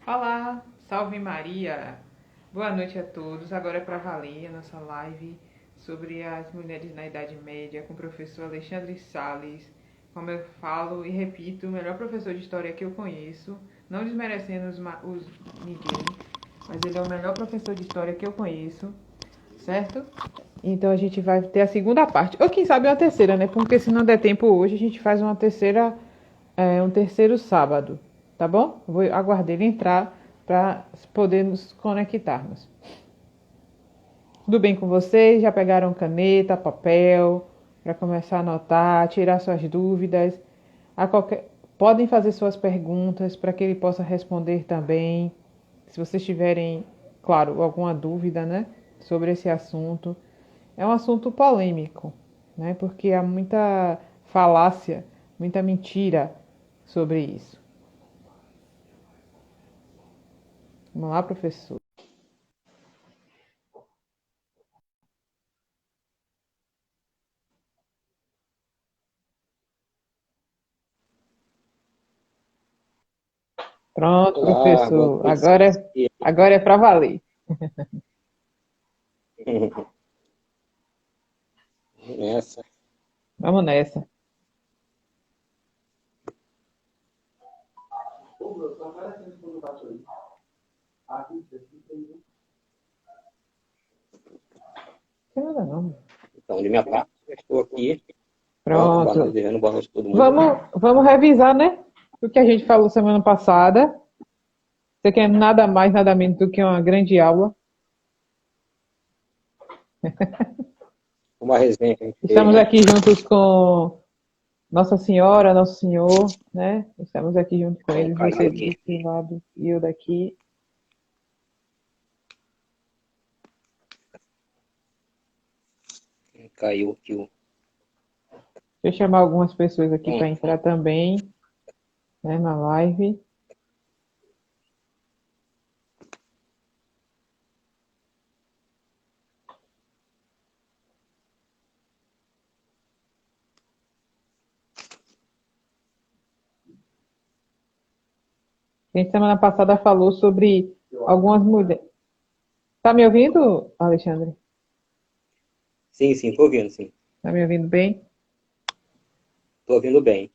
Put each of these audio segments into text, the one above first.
Olá, salve Maria! Boa noite a todos. Agora é para valer a nossa live sobre as mulheres na Idade Média com o professor Alexandre Sales. Como eu falo e repito, o melhor professor de história que eu conheço, não desmerecendo ninguém, mas ele é o melhor professor de história que eu conheço, certo? Então a gente vai ter a segunda parte, ou quem sabe uma terceira, né? Porque se não der tempo hoje, a gente faz uma terceira, um terceiro sábado, tá bom? Vou aguardar ele entrar para poder nos conectarmos. Tudo bem com vocês? Já pegaram caneta, papel, para começar a anotar, tirar suas dúvidas? Podem fazer suas perguntas para que ele possa responder também. Se vocês tiverem, claro, alguma dúvida, né, sobre esse assunto. É um assunto polêmico, né, porque há muita falácia, muita mentira sobre isso. Vamos lá, professor. Pronto, Olá, boa professor. noite. Agora é para valer. Nessa. Vamos nessa. Não tem nada não. Então, de minha parte, eu estou aqui. Ó, Pronto. desejando boa noite a todo mundo. Vamos revisar, né? O que a gente falou semana passada. Você quer nada mais, nada menos do que uma grande aula. Uma resenha que a gente fez, Estamos né? aqui juntos com Nossa Senhora, Nosso Senhor, né? Estamos aqui juntos com Então, eles, caiu você aqui. desse lado e eu daqui. Caiu aqui o. Deixa eu chamar algumas pessoas aqui para Pronto. entrar também, né, na live. A gente semana passada falou sobre algumas mulheres. Tá me ouvindo, Alexandre? Sim, sim, estou ouvindo, sim. Tá me ouvindo bem? Estou ouvindo bem.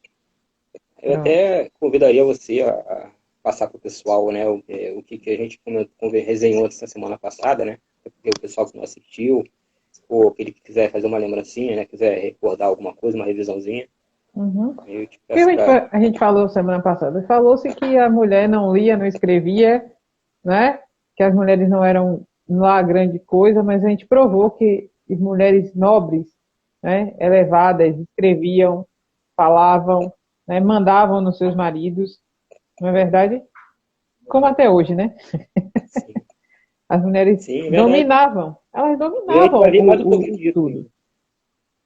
Eu Pronto. até convidaria você a passar para o pessoal, né, o que a gente resenhou essa semana passada, né? Porque o pessoal que não assistiu, ou aquele que quiser fazer uma lembrancinha, né? Quiser recordar alguma coisa, uma revisãozinha, Uhum. eu te O que peço para. a gente falou semana passada? Falou-se que a mulher não lia, não escrevia, né? Que as mulheres não eram lá grande coisa, mas a gente provou que as mulheres nobres, né, elevadas, escreviam, falavam, né, mandavam nos seus maridos, não é verdade? Como até hoje, né? Sim, As mulheres sim, é verdade. dominavam, elas E a gente dominavam vai ver mais um pouquinho o disso tudo. ainda.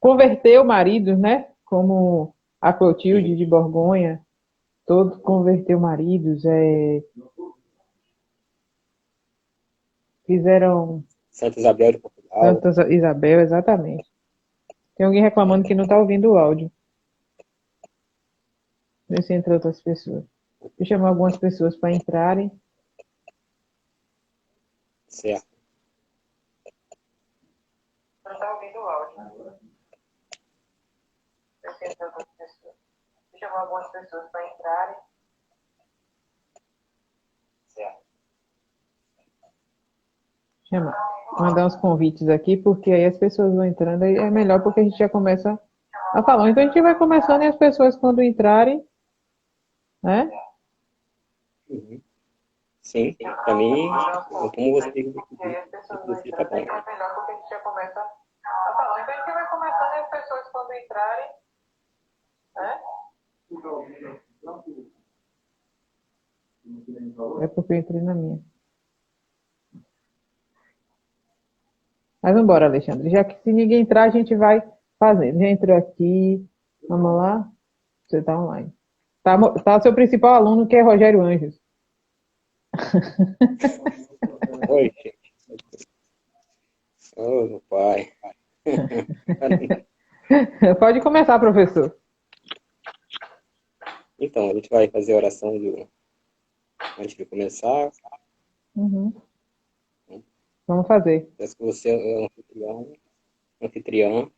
Converteu maridos, né? Como a Clotilde Sim. de Borgonha, todo converteu maridos, fizeram Santa Isabel de Portugal. Santa Isabel, exatamente. Tem alguém reclamando que não está ouvindo o áudio. Deixa eu entrar outras pessoas. Deixa eu chamar algumas pessoas para entrarem. Certo. Não está ouvindo o áudio. Deixa eu entrar outras pessoas. Deixa eu chamar algumas pessoas para entrarem. Certo. Chamar. Mandar uns convites aqui, porque aí as pessoas vão entrando e é melhor porque a gente já começa a falar. Então a gente vai começando e as pessoas quando entrarem, né? Uhum. Sim, para mim, Mandar uns como convites você aqui, diz, porque aí as pessoas vão você tá entrando e bom. é melhor porque a gente já começa a falar. Então a gente vai começando e as pessoas quando entrarem, né? É porque eu entrei na minha. Mas vamos embora, Alexandre. Já que se ninguém entrar, a gente vai fazendo. Já entrou aqui. Vamos lá. Você está online. Tá o seu principal aluno, que é Rogério Anjos. Oi, gente. Oh, meu pai. Pode começar, professor. Então, a gente vai fazer a oração do antes de começar. Uhum. Vamos fazer. Peço que você é o anfitrião.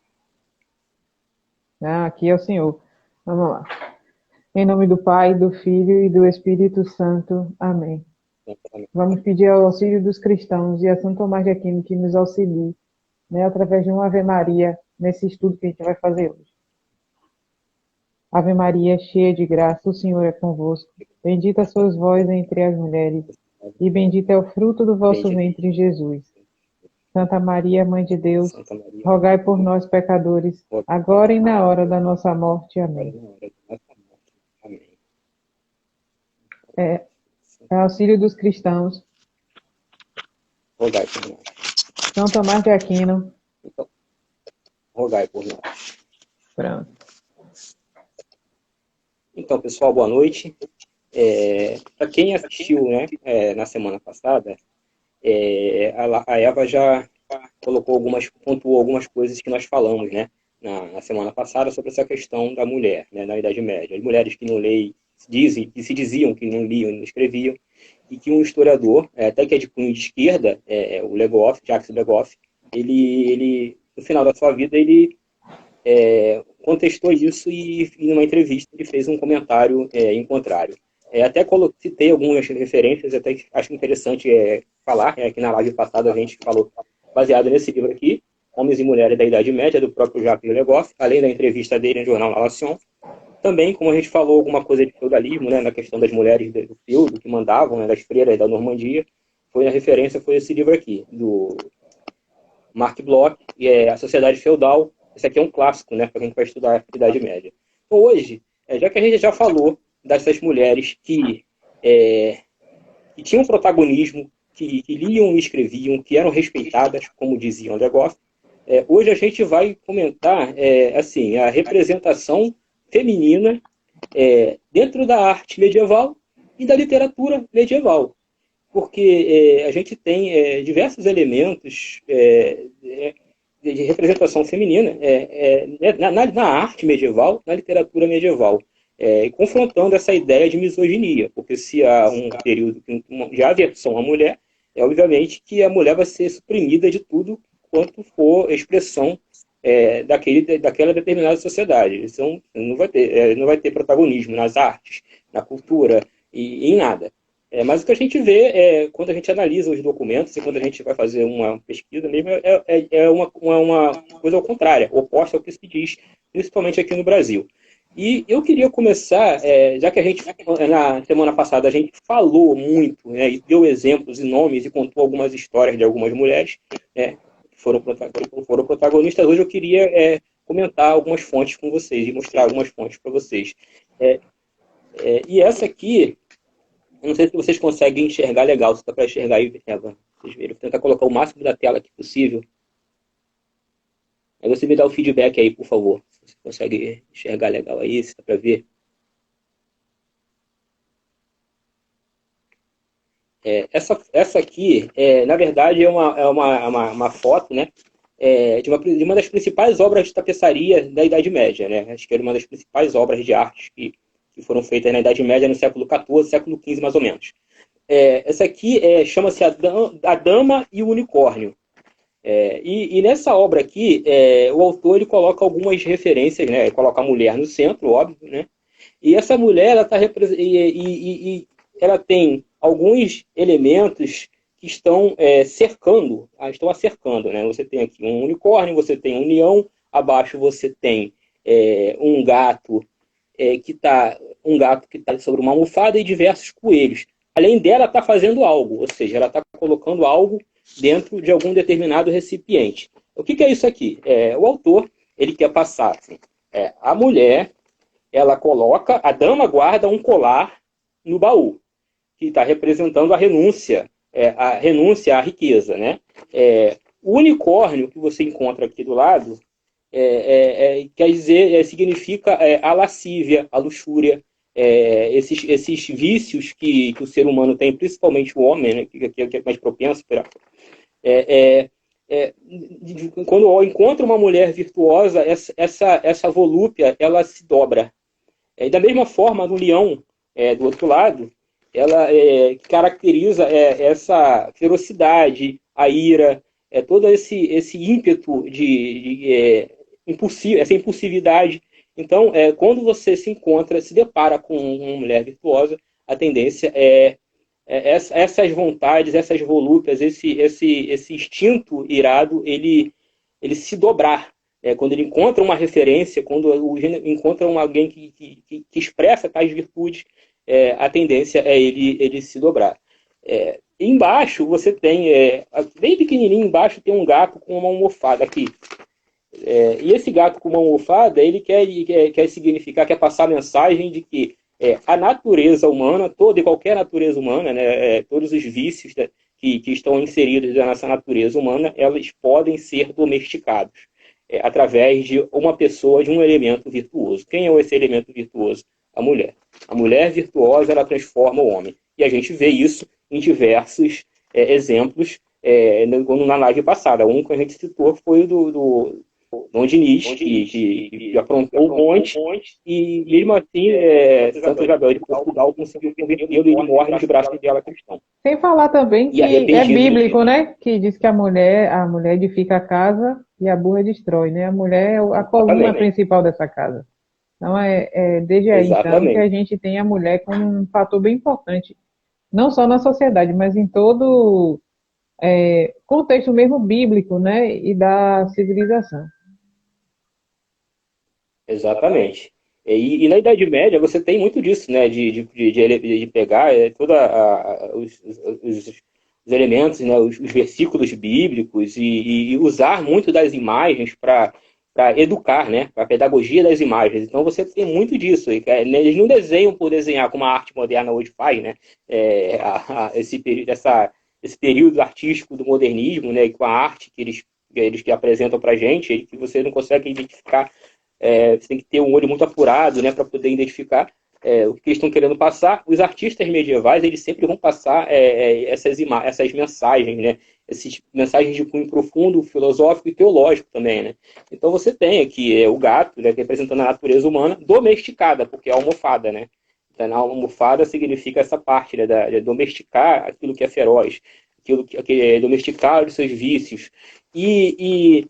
Ah, aqui é o Senhor. Vamos lá. Em nome do Pai, do Filho e do Espírito Santo. Amém. Vamos pedir ao auxílio dos cristãos e a São Tomás de Aquino que nos auxilie, né, através de uma Ave Maria, nesse estudo que a gente vai fazer hoje. Ave Maria, cheia de graça, o Senhor é convosco. Bendita sois vós entre as mulheres, e bendito é o fruto do vosso Bendito ventre, Jesus. Santa Maria, Mãe de Deus, Santa Maria, rogai por nós, pecadores, agora e na hora da nossa morte. Amém. Amém. É auxílio dos cristãos. Rogai por nós. São Tomás de Aquino. Então, rogai por nós. Pronto. Então, pessoal, boa noite. Para quem assistiu, né, na semana passada, a Eva já pontuou algumas coisas que nós falamos, né, na semana passada sobre essa questão da mulher, né, na Idade Média. As mulheres que não leem, se diziam que não liam e não escreviam, e que um historiador, até que é de cunho de esquerda, o Legoff, Jacques Legoff, ele, no final da sua vida, ele contestou isso e, em uma entrevista, ele fez um comentário em contrário. Até citei algumas referências, até acho interessante falar, que na live passada a gente falou, baseado nesse livro aqui, Homens e Mulheres da Idade Média, do próprio Jacques Legoff, além da entrevista dele no jornal La Nation. Também, como a gente falou, alguma coisa de feudalismo, né, na questão das mulheres do feudo, que mandavam, né, das freiras da Normandia, a referência foi esse livro aqui, do Marc Bloch, A Sociedade Feudal. Esse aqui é um clássico, né, para quem vai estudar a Idade Média. Então, hoje, já que a gente já falou dessas mulheres que tinham protagonismo, que liam e escreviam, que eram respeitadas, como dizia André Goff, hoje a gente vai comentar assim, a representação feminina dentro da arte medieval e da literatura medieval. Porque a gente tem diversos elementos de representação feminina na arte medieval, na literatura medieval, confrontando essa ideia de misoginia, porque se há um período de aversão à mulher, obviamente que a mulher vai ser suprimida de tudo quanto for expressão daquela determinada sociedade. Então, não vai ter protagonismo nas artes, na cultura e em nada. Mas o que a gente vê quando a gente analisa os documentos e quando a gente vai fazer uma pesquisa mesmo é uma coisa ao contrário, oposta ao que se diz, principalmente aqui no Brasil. E eu queria começar, já que a gente, na semana passada, a gente falou muito, né, e deu exemplos e nomes e contou algumas histórias de algumas mulheres, né, que foram protagonistas. Hoje eu queria comentar algumas fontes com vocês e mostrar algumas fontes para vocês. E essa aqui, eu não sei se vocês conseguem enxergar legal, se dá para enxergar aí, Eva. Vocês viram. Vou tentar colocar o máximo da tela aqui possível. Aí você me dá o feedback aí, por favor. Se você consegue enxergar legal aí, se dá para ver. Essa aqui, na verdade, é uma foto, né, de uma das principais obras de tapeçaria da Idade Média, né? Acho que era uma das principais obras de arte que foram feitas na Idade Média, no século XIV, século XV, mais ou menos. Essa aqui chama-se A Dama e o Unicórnio. E nessa obra aqui, o autor ele coloca algumas referências, né? Ele coloca a mulher no centro, óbvio, né? E essa mulher, ela tem alguns elementos que estão estão a cercando, né? Você tem aqui um unicórnio, você tem um leão, abaixo você tem um gato que está sobre uma almofada e diversos coelhos. Além dela, está fazendo algo, ou seja, ela está colocando algo dentro de algum determinado recipiente. O que é isso aqui? O autor ele quer passar assim, a mulher, a dama guarda um colar no baú, que está representando a renúncia à riqueza, né? O unicórnio que você encontra aqui do lado quer dizer, significa a lascívia, a luxúria, esses vícios que o ser humano tem, principalmente o homem, né, que é mais propenso quando encontra uma mulher virtuosa, essa volúpia ela se dobra. E da mesma forma, no leão, do outro lado, ela caracteriza essa ferocidade, a ira, todo esse ímpeto essa impulsividade. Então, quando você se depara com uma mulher virtuosa, a tendência essas vontades, essas volúpias, esse instinto irado, ele se dobrar. Quando ele encontra uma referência, quando encontra alguém que expressa tais virtudes, a tendência é ele se dobrar. Embaixo você tem, bem pequenininho embaixo, tem um gato com uma almofada aqui. E esse gato com uma almofada, ele quer significar, quer passar a mensagem de que a natureza humana, toda e qualquer natureza humana, né, todos os vícios que estão inseridos nessa natureza humana, elas podem ser domesticados através de uma pessoa, de um elemento virtuoso. Quem é esse elemento virtuoso? A mulher. A mulher virtuosa, ela transforma o homem. E a gente vê isso em diversos exemplos na live passada. Um que a gente citou foi o do Dom Diniz, que aprontou um monte, e mesmo assim, Santa Isabel de Portugal conseguiu convertê-lo e ele morre de braços dela cristão. Sem falar também que é bíblico, né? Que diz que a mulher edifica a casa e a burra destrói, né? A mulher é a coluna principal dessa casa. Então, desde aí, então, que a gente tem a mulher como um fator bem importante, não só na sociedade, mas em todo contexto mesmo bíblico, né? E da civilização. Exatamente. E na Idade Média você tem muito disso, né? De pegar os elementos, né? Os versículos bíblicos e usar muito das imagens para educar, né? Para a pedagogia das imagens. Então você tem muito disso. Eles não desenham por desenhar como a arte moderna hoje faz, né? Esse período artístico do modernismo, né? Com a arte que eles que apresentam para a gente, que você não consegue identificar. Você tem que ter um olho muito apurado, né, para poder identificar o que eles estão querendo passar. Os artistas medievais, eles sempre vão passar essas mensagens, né, essas mensagens de cunho profundo, filosófico e teológico também, né. Então você tem aqui o gato, né, representando a natureza humana domesticada, porque é a almofada, né. Então, a almofada significa essa parte, né, de domesticar aquilo que é feroz, aquilo que é domesticar os seus vícios. E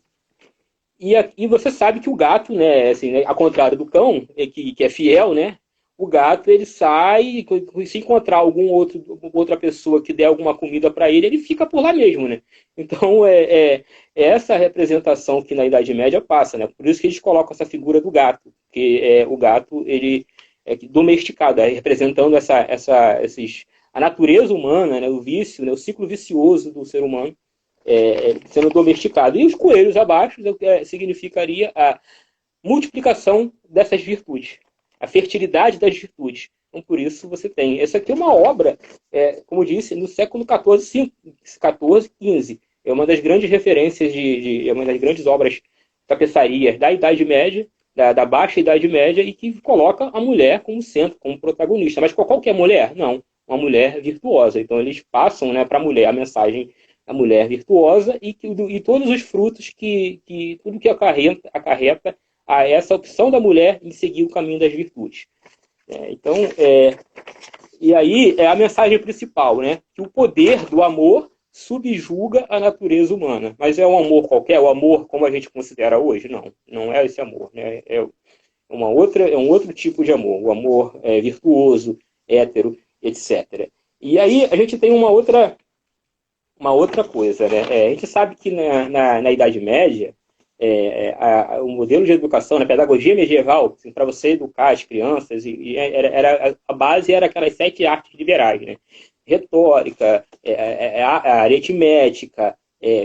você sabe que o gato, né, assim, né, ao contrário do cão, que é fiel, né, o gato ele sai, se encontrar outra pessoa que der alguma comida para ele fica por lá mesmo, né? Então é essa representação que na Idade Média passa, né? Por isso que eles colocam essa figura do gato, que o gato ele é domesticado, representando a natureza humana, né, o vício, né, o ciclo vicioso do ser humano. Sendo domesticado. E os coelhos abaixo significaria a multiplicação dessas virtudes, a fertilidade das virtudes. Então, por isso você tem. Essa aqui é uma obra, como eu disse, no século XIV, XIV. É uma das grandes referências, é uma das grandes obras tapeçarias da Idade Média, da Baixa Idade Média, e que coloca a mulher como centro, como protagonista. Mas qualquer mulher? Não. Uma mulher virtuosa. Então, eles passam, né, para a mulher a mensagem a mulher virtuosa e todos os frutos tudo que acarreta a essa opção da mulher em seguir o caminho das virtudes. E aí é a mensagem principal, né? Que o poder do amor subjuga a natureza humana. Mas é um amor qualquer, o amor como a gente considera hoje? Não, não é esse amor, né? É um outro tipo de amor, o amor virtuoso, hétero, etc. E aí a gente tem uma outra coisa, né? A gente sabe que na Idade Média, o modelo de educação, na pedagogia medieval, assim, para você educar as crianças, a base era aquelas 7 artes liberais, né? Retórica, a aritmética,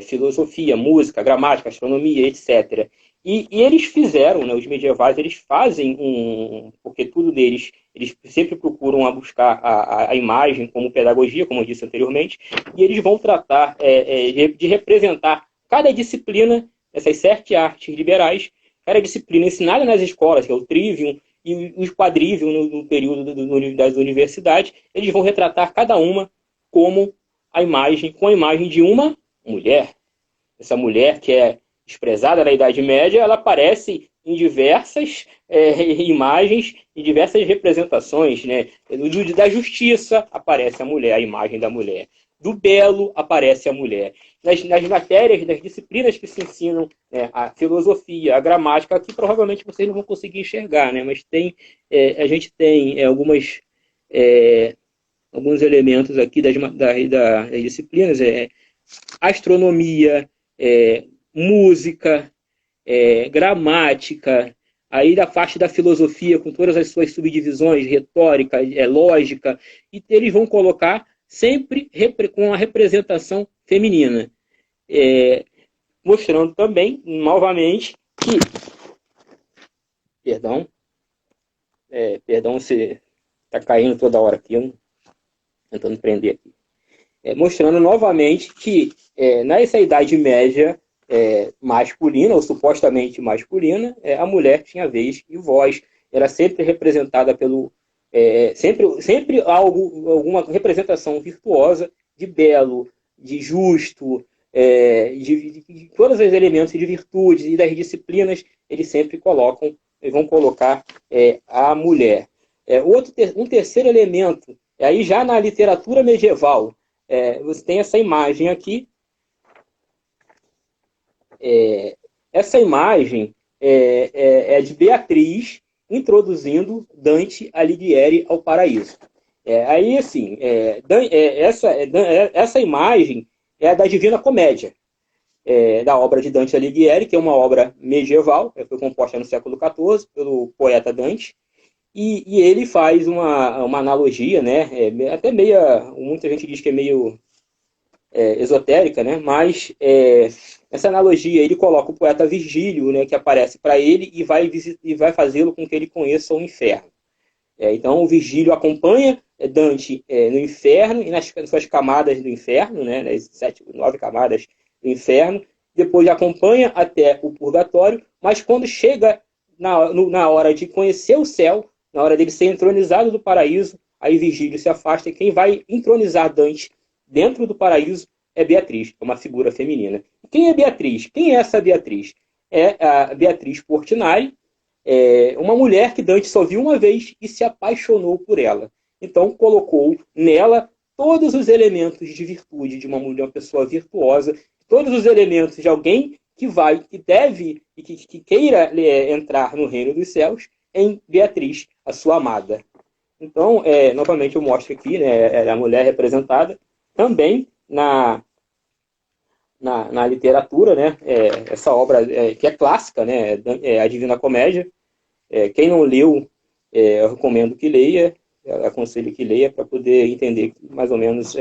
filosofia, música, gramática, astronomia, etc. E eles fizeram, né, os medievais, eles fazem porque tudo deles, eles sempre procuram buscar a imagem como pedagogia, como eu disse anteriormente, e eles vão tratar de representar cada disciplina, essas 7 artes liberais, cada disciplina ensinada nas escolas, que é o trivium e os quadrivium no período das universidades, eles vão retratar cada uma com a imagem de uma mulher. Essa mulher que é desprezada na Idade Média, ela aparece em diversas imagens, em diversas representações, né? Da justiça aparece a mulher, a imagem da mulher. Do belo aparece a mulher. Nas matérias, nas disciplinas que se ensinam, né, a filosofia, a gramática, aqui provavelmente vocês não vão conseguir enxergar, né? Mas a gente tem alguns elementos aqui das disciplinas, astronomia, música, gramática, aí da parte da filosofia, com todas as suas subdivisões, retórica, lógica, e eles vão colocar sempre com a representação feminina. Mostrando também, novamente, que... Perdão se está caindo toda hora aqui, tentando prender aqui. Mostrando novamente que nessa Idade Média masculina, ou supostamente masculina, a mulher tinha vez e voz, era sempre representada pelo... sempre alguma representação virtuosa de belo, de justo, de todos os elementos de virtudes e das disciplinas, eles sempre vão colocar a mulher. Um terceiro elemento, aí já na literatura medieval, você tem essa imagem aqui. Essa imagem é de Beatriz introduzindo Dante Alighieri ao paraíso. Aí, assim, essa imagem é a da Divina Comédia, da obra de Dante Alighieri, que é uma obra medieval, foi composta no século XIV pelo poeta Dante, e ele faz uma analogia, né, até muita gente diz que é meio esotérica, né, mas essa analogia, ele coloca o poeta Virgílio, né, que aparece para ele e vai fazê-lo com que ele conheça o inferno. Então, o Virgílio acompanha Dante no inferno e nas suas camadas do inferno, né, nas 9 camadas do inferno, depois acompanha até o purgatório, mas quando chega na hora de conhecer o céu, na hora dele ser entronizado do paraíso, aí Virgílio se afasta e quem vai entronizar Dante dentro do paraíso é Beatriz, é uma figura feminina. Quem é Beatriz? Quem é essa Beatriz? É a Beatriz Portinari, uma mulher que Dante só viu uma vez e se apaixonou por ela. Então colocou nela todos os elementos de virtude de uma mulher, uma pessoa virtuosa, todos os elementos de alguém que deve e que queira entrar no reino dos céus em Beatriz, a sua amada. Então, novamente eu mostro aqui, né, a mulher representada também na literatura, né, essa obra que é clássica, né, a Divina Comédia. Quem não leu, eu recomendo que leia, aconselho que leia para poder entender mais ou menos,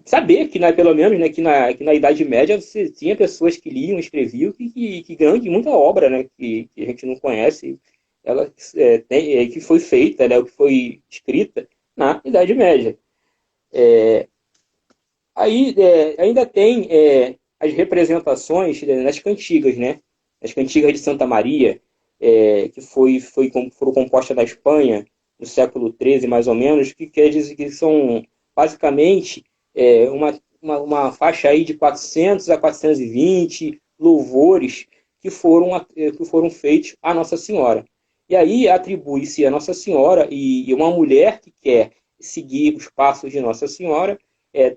saber que, pelo menos, né, que na Idade Média você tinha pessoas que liam, escreviam, que muita obra, né, que a gente não conhece, ela que foi feita, né, que foi escrita na Idade Média. Aí ainda tem as representações nas cantigas, né? As cantigas de Santa Maria, que foram compostas na Espanha no século XIII, mais ou menos, que quer dizer que são basicamente uma faixa aí de 400 a 420 louvores que foram feitos à Nossa Senhora. E aí atribui-se a Nossa Senhora e uma mulher que quer seguir os passos de Nossa Senhora,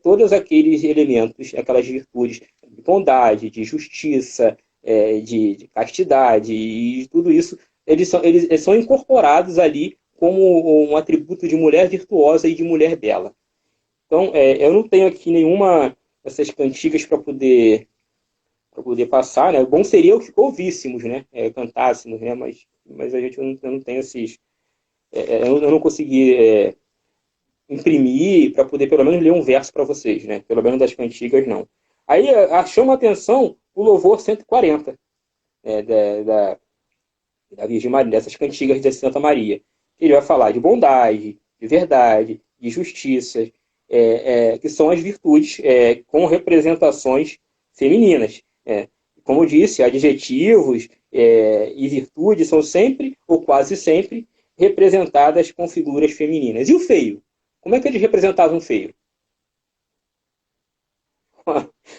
todos aqueles elementos, aquelas virtudes de bondade, de justiça, de castidade, e tudo isso, eles são incorporados ali como um atributo de mulher virtuosa e de mulher bela. Então, eu não tenho aqui nenhuma dessas cantigas para poder passar, né? Bom seria que ouvíssemos, né? Cantássemos, né? Mas a gente eu não tenho esses... eu não consegui imprimir para poder pelo menos ler um verso para vocês, né? Pelo menos das cantigas, não. Aí chama a atenção o louvor 140 da Virgem Maria, dessas cantigas de Santa Maria. Ele vai falar de bondade, de verdade, de justiça, que são as virtudes com representações femininas. Como eu disse, adjetivos e virtudes são sempre, ou quase sempre, representadas com figuras femininas. E o feio? Como é que eles representavam o feio?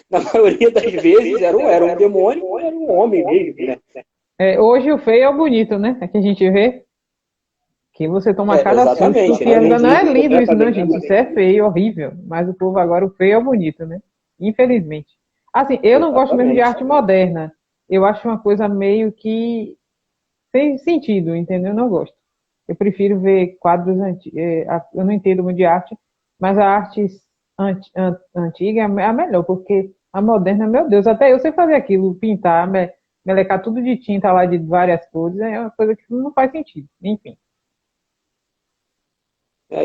Na maioria das vezes era um demônio ou era um homem mesmo, né? Hoje o feio é o bonito, né? É que a gente vê que você toma cada susto Exatamente, que né? Hoje em ainda não dia é é lindo isso, não, completamente. gente. Isso é feio, horrível. Mas o povo agora, o feio é o bonito, né? Infelizmente. Assim, eu não gosto mesmo de Exatamente. arte moderna. Eu acho uma coisa meio que sem sentido, entendeu? Eu não gosto. Eu prefiro ver quadros antigos. Eu não entendo muito de arte, mas a arte antiga é a melhor, porque a moderna, meu Deus, até eu sei fazer aquilo, pintar, melecar tudo de tinta lá de várias cores, é uma coisa que não faz sentido. Enfim.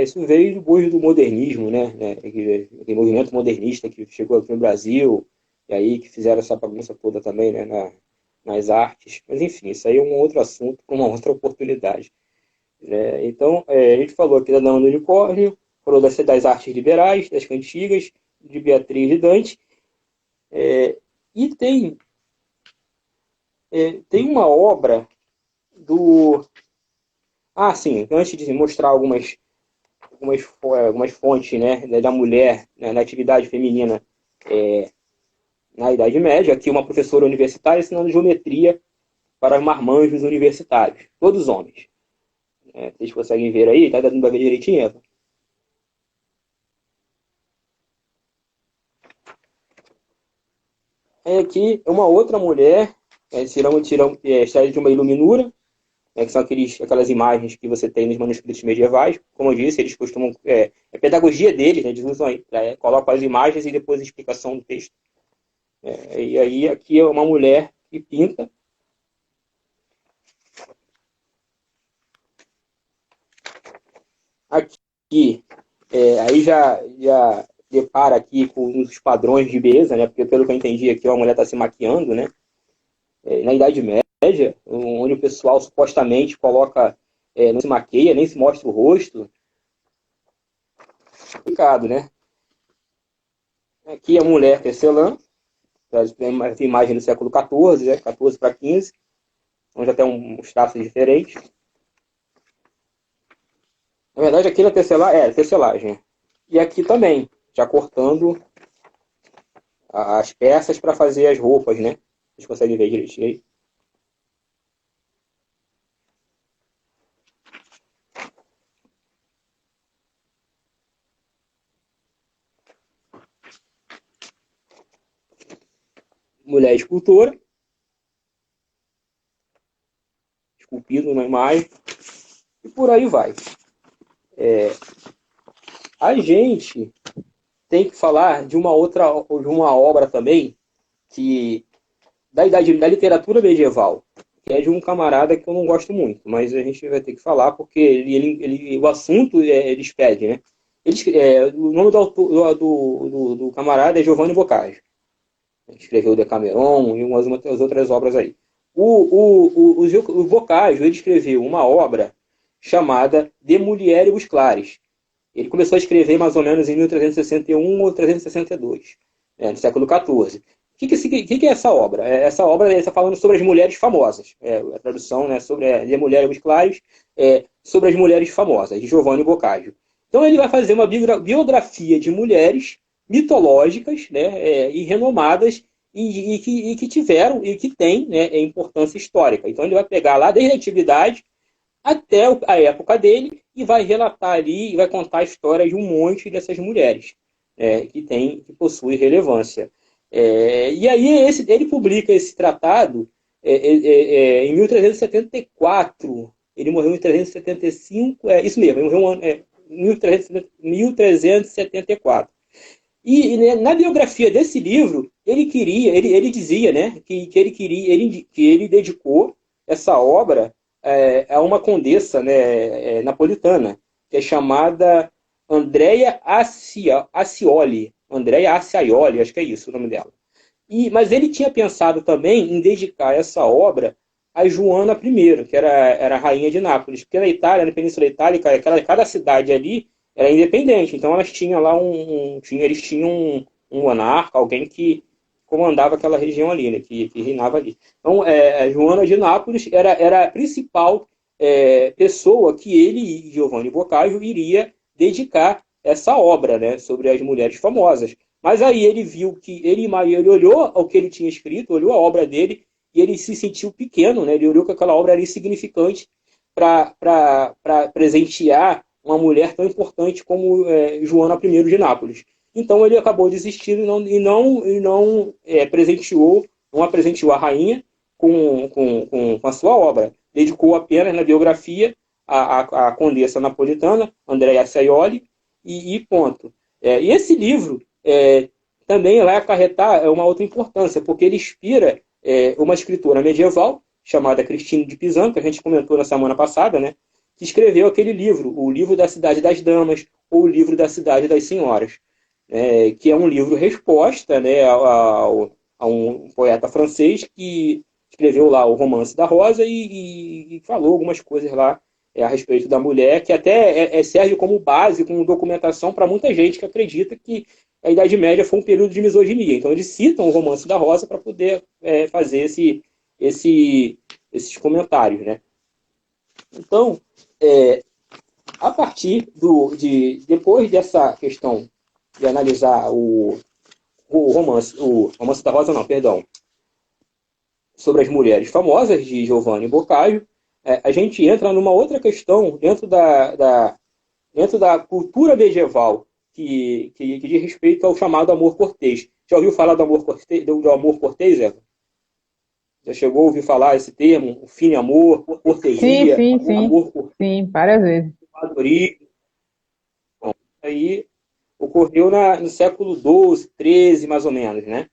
Isso veio depois do modernismo, né? Aquele movimento modernista que chegou aqui no Brasil, e aí que fizeram essa bagunça toda também, né? Nas artes. Mas enfim, isso aí é um outro assunto para uma outra oportunidade. Né? Então, a gente falou aqui da Dama do Unicórnio, falou das artes liberais, das cantigas, de Beatriz e Dante, e tem uma obra do. Ah, sim, antes de mostrar algumas fontes, né, da mulher, né, na atividade feminina na Idade Média, aqui uma professora universitária ensinando geometria para marmanjos universitários, todos homens. Vocês conseguem ver aí? Tá dando para ver direitinho? Aqui uma outra mulher, extraída de uma iluminura, que são aquelas imagens que você tem nos manuscritos medievais. Como eu disse, eles costumam. A pedagogia deles, né, eles usam, colocam as imagens e depois a explicação do texto. E aí aqui é uma mulher que pinta. Aqui, aí já depara aqui com os padrões de beleza, né? Porque pelo que eu entendi aqui, a mulher está se maquiando, né? Na Idade Média, onde o pessoal supostamente coloca, não se maqueia, nem se mostra o rosto, complicado, né? Aqui a mulher tecelã, uma imagem do século XIV, né? 14 para 15, onde já tem uns traços diferentes. Na verdade, aqui na tecelagem. E aqui também, já cortando as peças para fazer as roupas, né? Vocês conseguem ver direitinho aí? Mulher escultora, esculpindo uma imagem, e por aí vai. A gente tem que falar de uma obra também que da literatura medieval, que é de um camarada que eu não gosto muito, mas a gente vai ter que falar porque o assunto eles pedem, né? O nome do, autor, do camarada é Giovanni Boccaccio. Ele escreveu o Decameron e umas outras obras aí. O Boccaccio ele escreveu uma obra chamada De Mulieribus Claris. Ele começou a escrever mais ou menos em 1361 ou 1362, no século XIV. O que é essa obra? Essa obra está falando sobre as mulheres famosas. A tradução, né, sobre a Mulheres Clares, sobre as mulheres famosas, de Giovanni Boccaccio. Então ele vai fazer uma biografia de mulheres mitológicas, né, e renomadas e que tiveram e que têm, né, importância histórica. Então ele vai pegar lá desde a antiguidade até a época dele e vai relatar ali e vai contar a história de um monte dessas mulheres que possuem relevância. E aí ele publica esse tratado em 1374. Ele morreu em 1375. Isso mesmo, ele morreu em 1374. E na biografia desse livro, ele dizia, né, que ele dedicou essa obra a uma condessa, né, napolitana, que é chamada Andrea Ascioli. Andrea Ascioli, acho que é isso o nome dela. Mas ele tinha pensado também em dedicar essa obra a Joana I, que era a rainha de Nápoles, porque na Itália, na Península Itálica, cada cidade ali era independente, então elas tinham lá eles tinham um monarca, alguém que comandava aquela região ali, né, que reinava ali. Então, Joana de Nápoles era a principal pessoa que ele, Giovanni Boccaccio, iria dedicar essa obra, né, sobre as mulheres famosas. Mas aí ele viu que ele olhou o que ele tinha escrito, olhou a obra dele e ele se sentiu pequeno, né? Ele olhou que aquela obra era insignificante para presentear uma mulher tão importante como Joana I de Nápoles. Então ele acabou desistindo e não presenteou a rainha com a sua obra. Dedicou apenas na biografia a condessa napolitana, Andrea Saioli, e ponto. E esse livro também vai acarretar uma outra importância, porque ele inspira uma escritora medieval chamada Christine de Pizan, que a gente comentou na semana passada, né, que escreveu aquele livro, o Livro da Cidade das Damas, ou o Livro da Cidade das Senhoras, que é um livro-resposta, né, a um poeta francês que escreveu lá o Romance da Rosa e falou algumas coisas lá a respeito da mulher, que até serve como base, como documentação para muita gente que acredita que a Idade Média foi um período de misoginia. Então eles citam o Romance da Rosa para poder fazer esses comentários, né? Então, a partir depois dessa questão de analisar o Romance da Rosa, não, perdão, sobre as mulheres famosas de Giovanni Boccaccio, a gente entra numa outra questão dentro da cultura medieval que diz respeito ao chamado amor cortês. Já ouviu falar do amor cortês, Eva? Já chegou a ouvir falar esse termo? O fine amor, cortesia, amor cortês, Sim, várias vezes. Bom, aí ocorreu no século XII, XIII, mais ou menos, né?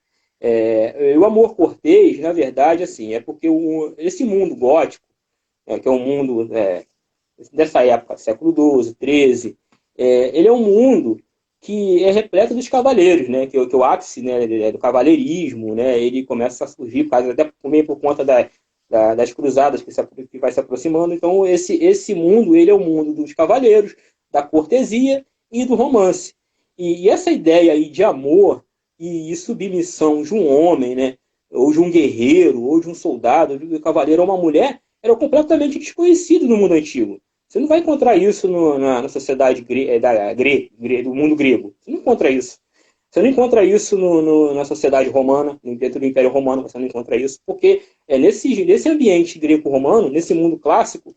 O amor cortês, na verdade, assim, é porque esse mundo gótico, que é um mundo dessa época, século XII, XIII, ele é um mundo que é repleto dos cavaleiros, né? Que o ápice, né, do cavaleirismo, né? Ele começa a surgir, até meio por conta das cruzadas que vai se aproximando. Então, esse mundo, ele é o mundo dos cavaleiros, da cortesia e do romance. E essa ideia aí de amor e submissão de um homem, né? Ou de um guerreiro, ou de um soldado, de um cavaleiro ou uma mulher, era completamente desconhecido no mundo antigo. Você não vai encontrar isso na sociedade do mundo grego. Você não encontra isso. Você não encontra isso na sociedade romana, dentro do Império Romano, você não encontra isso, porque nesse ambiente greco-romano, nesse mundo clássico,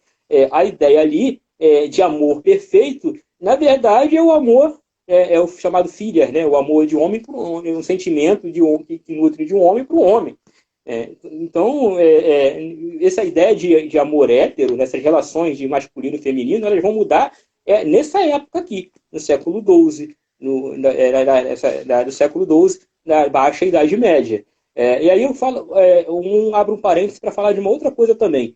a ideia ali de amor perfeito, na verdade, é o amor, é o chamado filias, né? O amor de homem para um homem, um sentimento que nutre de um homem para o homem. Então, essa ideia de amor hétero, nessas relações de masculino e feminino, elas vão mudar nessa época aqui, no século XII, do século XII, da Baixa Idade Média. E aí eu falo, abro um parênteses para falar de uma outra coisa também.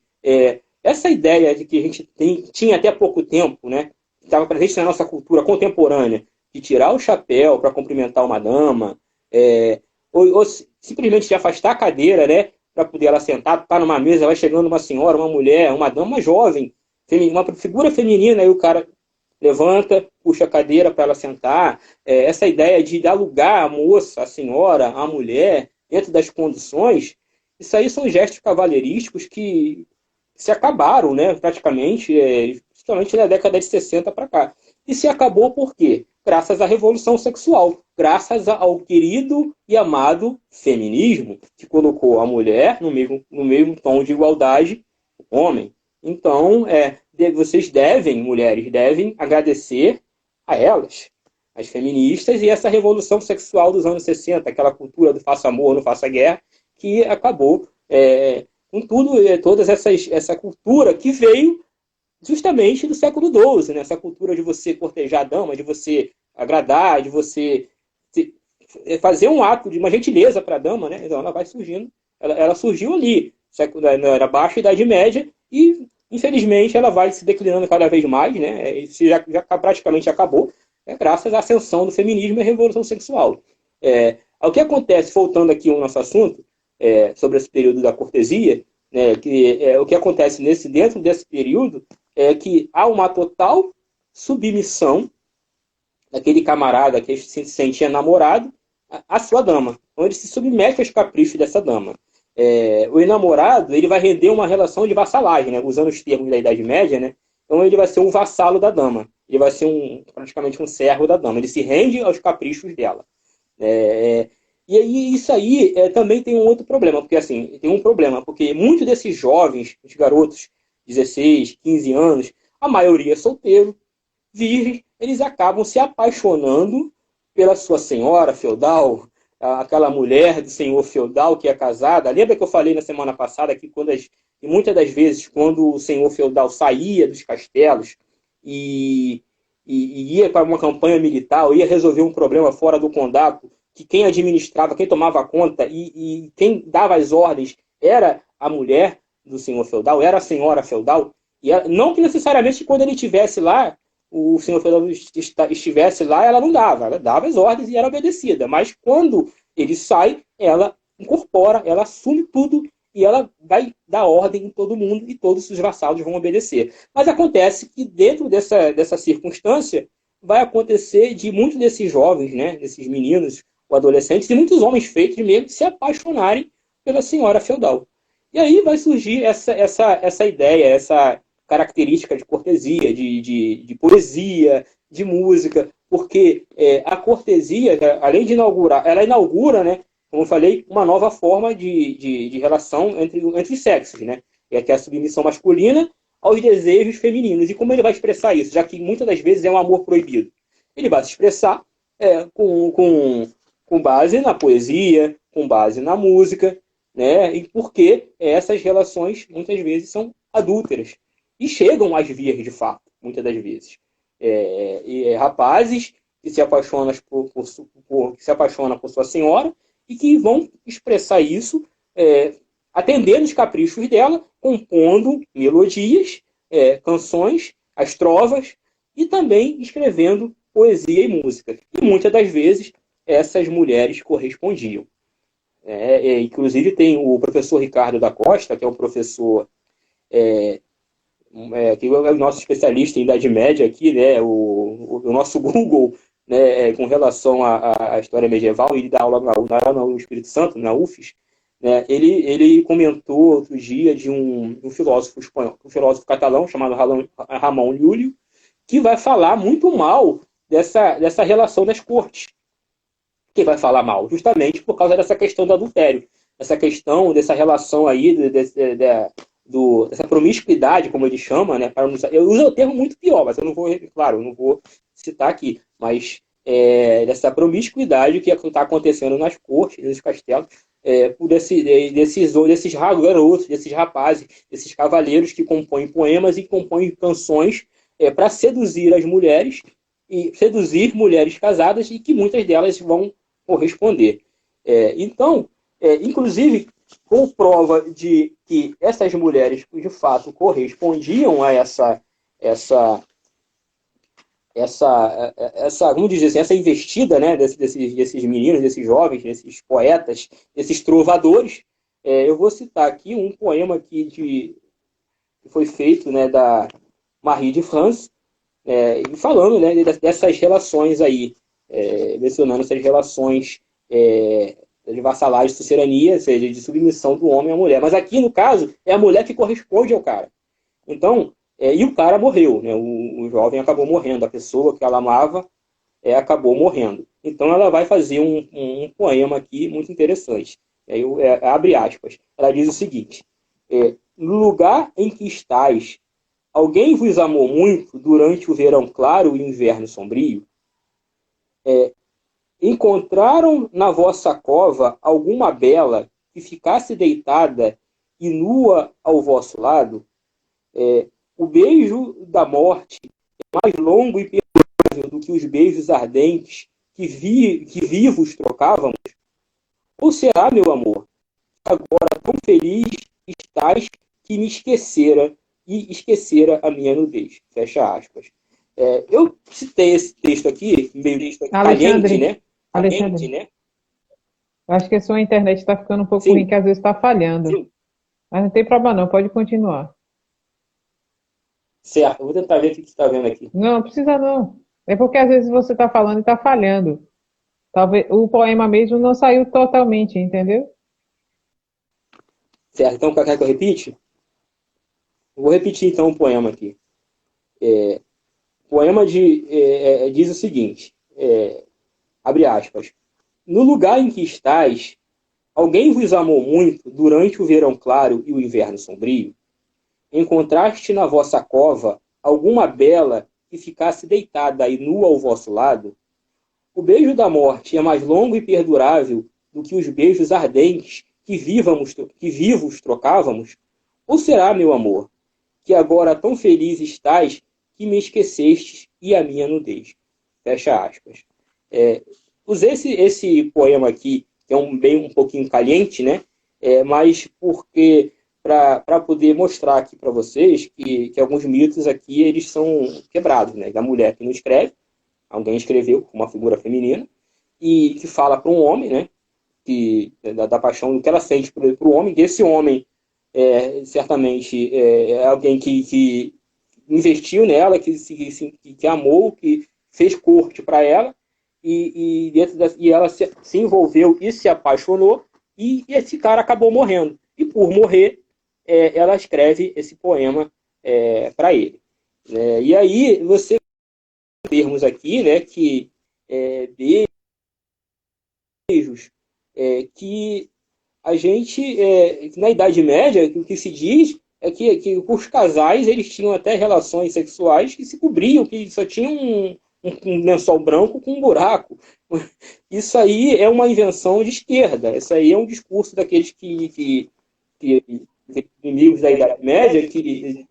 Essa ideia de que a gente tinha até pouco tempo, né, que estava presente na nossa cultura contemporânea, de tirar o chapéu para cumprimentar uma dama, ou simplesmente de afastar a cadeira, né, para poder ela sentar, tá numa mesa, vai chegando uma senhora, uma mulher, uma dama, uma jovem, uma figura feminina, aí o cara levanta, puxa a cadeira para ela sentar. Essa ideia de alugar a moça, a senhora, a mulher, dentro das condições, isso aí são gestos cavalheirísticos que se acabaram, né, praticamente, principalmente na década de 60 para cá. E se acabou por quê? Graças à revolução sexual, graças ao querido e amado feminismo, que colocou a mulher no mesmo tom de igualdade do homem. Então, vocês mulheres devem agradecer a elas, as feministas, e essa revolução sexual dos anos 60, aquela cultura do faça amor, não faça guerra, que acabou com toda essa cultura que veio justamente do século XII, né? Essa cultura de você cortejar a dama, de você agradar, de você fazer um ato de uma gentileza para a dama, né? Então ela vai surgindo, ela surgiu ali, na Baixa Idade Média, e infelizmente ela vai se declinando cada vez mais, né? Isso já praticamente acabou, graças à ascensão do feminismo e à revolução sexual. O que acontece, voltando aqui ao nosso assunto, sobre esse período da cortesia, né, o que acontece dentro desse período é que há uma total submissão daquele camarada que se sentia namorado à sua dama. Então ele se submete aos caprichos dessa dama. O enamorado, ele vai render uma relação de vassalagem, né, usando os termos da Idade Média, né? Então ele vai ser um vassalo da dama. Ele vai ser praticamente um servo da dama. Ele se rende aos caprichos dela. E aí, isso aí também tem um outro problema, porque assim, tem um problema, porque muitos desses jovens, os garotos, 16, 15 anos, a maioria é solteiro, virgem, eles acabam se apaixonando pela sua senhora feudal, aquela mulher do senhor feudal que é casada. Lembra que eu falei na semana passada que e muitas das vezes, quando o senhor feudal saía dos castelos e, e ia para uma campanha militar, ou ia resolver um problema fora do condado, que quem administrava, quem tomava conta e quem dava as ordens era a mulher do senhor feudal, era a senhora feudal, e não que necessariamente quando ele estivesse lá, o senhor feudal estivesse lá, ela dava as ordens e era obedecida, mas quando ele sai, ela incorpora, ela assume tudo e ela vai dar ordem em todo mundo e todos os vassalos vão obedecer. Mas acontece que dentro dessa circunstância vai acontecer de muitos desses jovens, né, desses meninos ou adolescentes e muitos homens feitos mesmo se apaixonarem pela senhora feudal. E aí vai surgir essa ideia, essa característica de cortesia, de poesia, de música, porque a cortesia, além de inaugurar, ela inaugura, né, como eu falei, uma nova forma de relação entre os sexos, né? Que é a submissão masculina aos desejos femininos. E como ele vai expressar isso? Já que muitas das vezes é um amor proibido. Ele vai se expressar com base na poesia, com base na música, né? E porque essas relações muitas vezes são adúlteras e chegam às vias de fato, muitas das vezes. Rapazes que se apaixonam que se apaixonam por sua senhora e que vão expressar isso atendendo os caprichos dela, compondo melodias, canções, as trovas e também escrevendo poesia e música. E muitas das vezes essas mulheres correspondiam. Inclusive tem o professor Ricardo da Costa, que é um professor que é o nosso especialista em Idade Média aqui, né, o nosso Google, né, com relação à história medieval, e dá aula no Espírito Santo, na UFES, né, ele comentou outro dia de um filósofo espanhol, um filósofo catalão chamado Ramon Llull, que vai falar muito mal dessa relação das cortes. Que vai falar mal? Justamente por causa dessa questão do adultério, essa questão dessa relação aí, dessa promiscuidade, como ele chama, né? Eu uso o termo muito pior, mas eu não vou, claro, não vou citar aqui, mas dessa promiscuidade que está acontecendo nas cortes, nos castelos, por desses garotos, desses rapazes, desses cavaleiros que compõem poemas e compõem canções para seduzir as mulheres e seduzir mulheres casadas e que muitas delas vão corresponder. Então, inclusive, com prova de que essas mulheres, de fato, correspondiam a vamos dizer assim, essa investida, né, desses meninos, desses jovens, desses poetas, desses trovadores. Eu vou citar aqui um poema que foi feito, né, da Marie de France, falando, né, dessas relações aí, mencionando essas relações de vassalagem, sucerania, ou seja, de submissão do homem à mulher. Mas aqui, no caso, é a mulher que corresponde ao cara. Então, e o cara morreu, né? O jovem acabou morrendo, a pessoa que ela amava acabou morrendo. Então ela vai fazer um poema aqui muito interessante. Abre aspas. Ela diz o seguinte: no lugar em que estais, alguém vos amou muito durante o verão claro e o inverno sombrio? Encontraram na vossa cova alguma bela que ficasse deitada e nua ao vosso lado? O beijo da morte é mais longo e perdoável do que os beijos ardentes que vivos trocávamos? Ou será, meu amor, que agora tão feliz estás que me esquecera e esquecera a minha nudez? Fecha aspas. Eu citei esse texto aqui, meio caliente, né? Alexandre, né? Acho que a sua internet está ficando um pouco ruim, que às vezes está falhando. Sim. Mas não tem problema não, pode continuar. Certo, eu vou tentar ver o que você está vendo aqui. Não precisa não. É porque às vezes você está falando e está falhando. Talvez o poema mesmo não saiu totalmente, entendeu? Certo, então quer que eu repite? Eu vou repetir então o poema aqui. O poema diz o seguinte, abre aspas: no lugar em que estás, alguém vos amou muito durante o verão claro e o inverno sombrio? Encontraste na vossa cova alguma bela que ficasse deitada e nua ao vosso lado? O beijo da morte é mais longo e perdurável do que os beijos ardentes que vivos trocávamos? Ou será, meu amor, que agora tão feliz estás que me esquecestes e a minha nudez? Fecha aspas. Usei esse poema aqui, que é um pouquinho caliente, né? Mas porque para poder mostrar aqui para vocês que alguns mitos aqui eles são quebrados, né? Da mulher que não escreve, alguém escreveu, uma figura feminina, e que fala para um homem, né? Da paixão, do que ela sente para o homem, que esse homem certamente é alguém que investiu nela, que amou, que fez corte para ela, e ela se envolveu e se apaixonou, e esse cara acabou morrendo. E por morrer, ela escreve esse poema para ele. E aí, você termos aqui, né, que beijos, que a gente, na Idade Média, o que se diz é que os casais eles tinham até relações sexuais que se cobriam, que só tinham um lençol branco com um buraco. Isso aí é uma invenção de esquerda. Isso aí é um discurso daqueles que inimigos da Idade Média que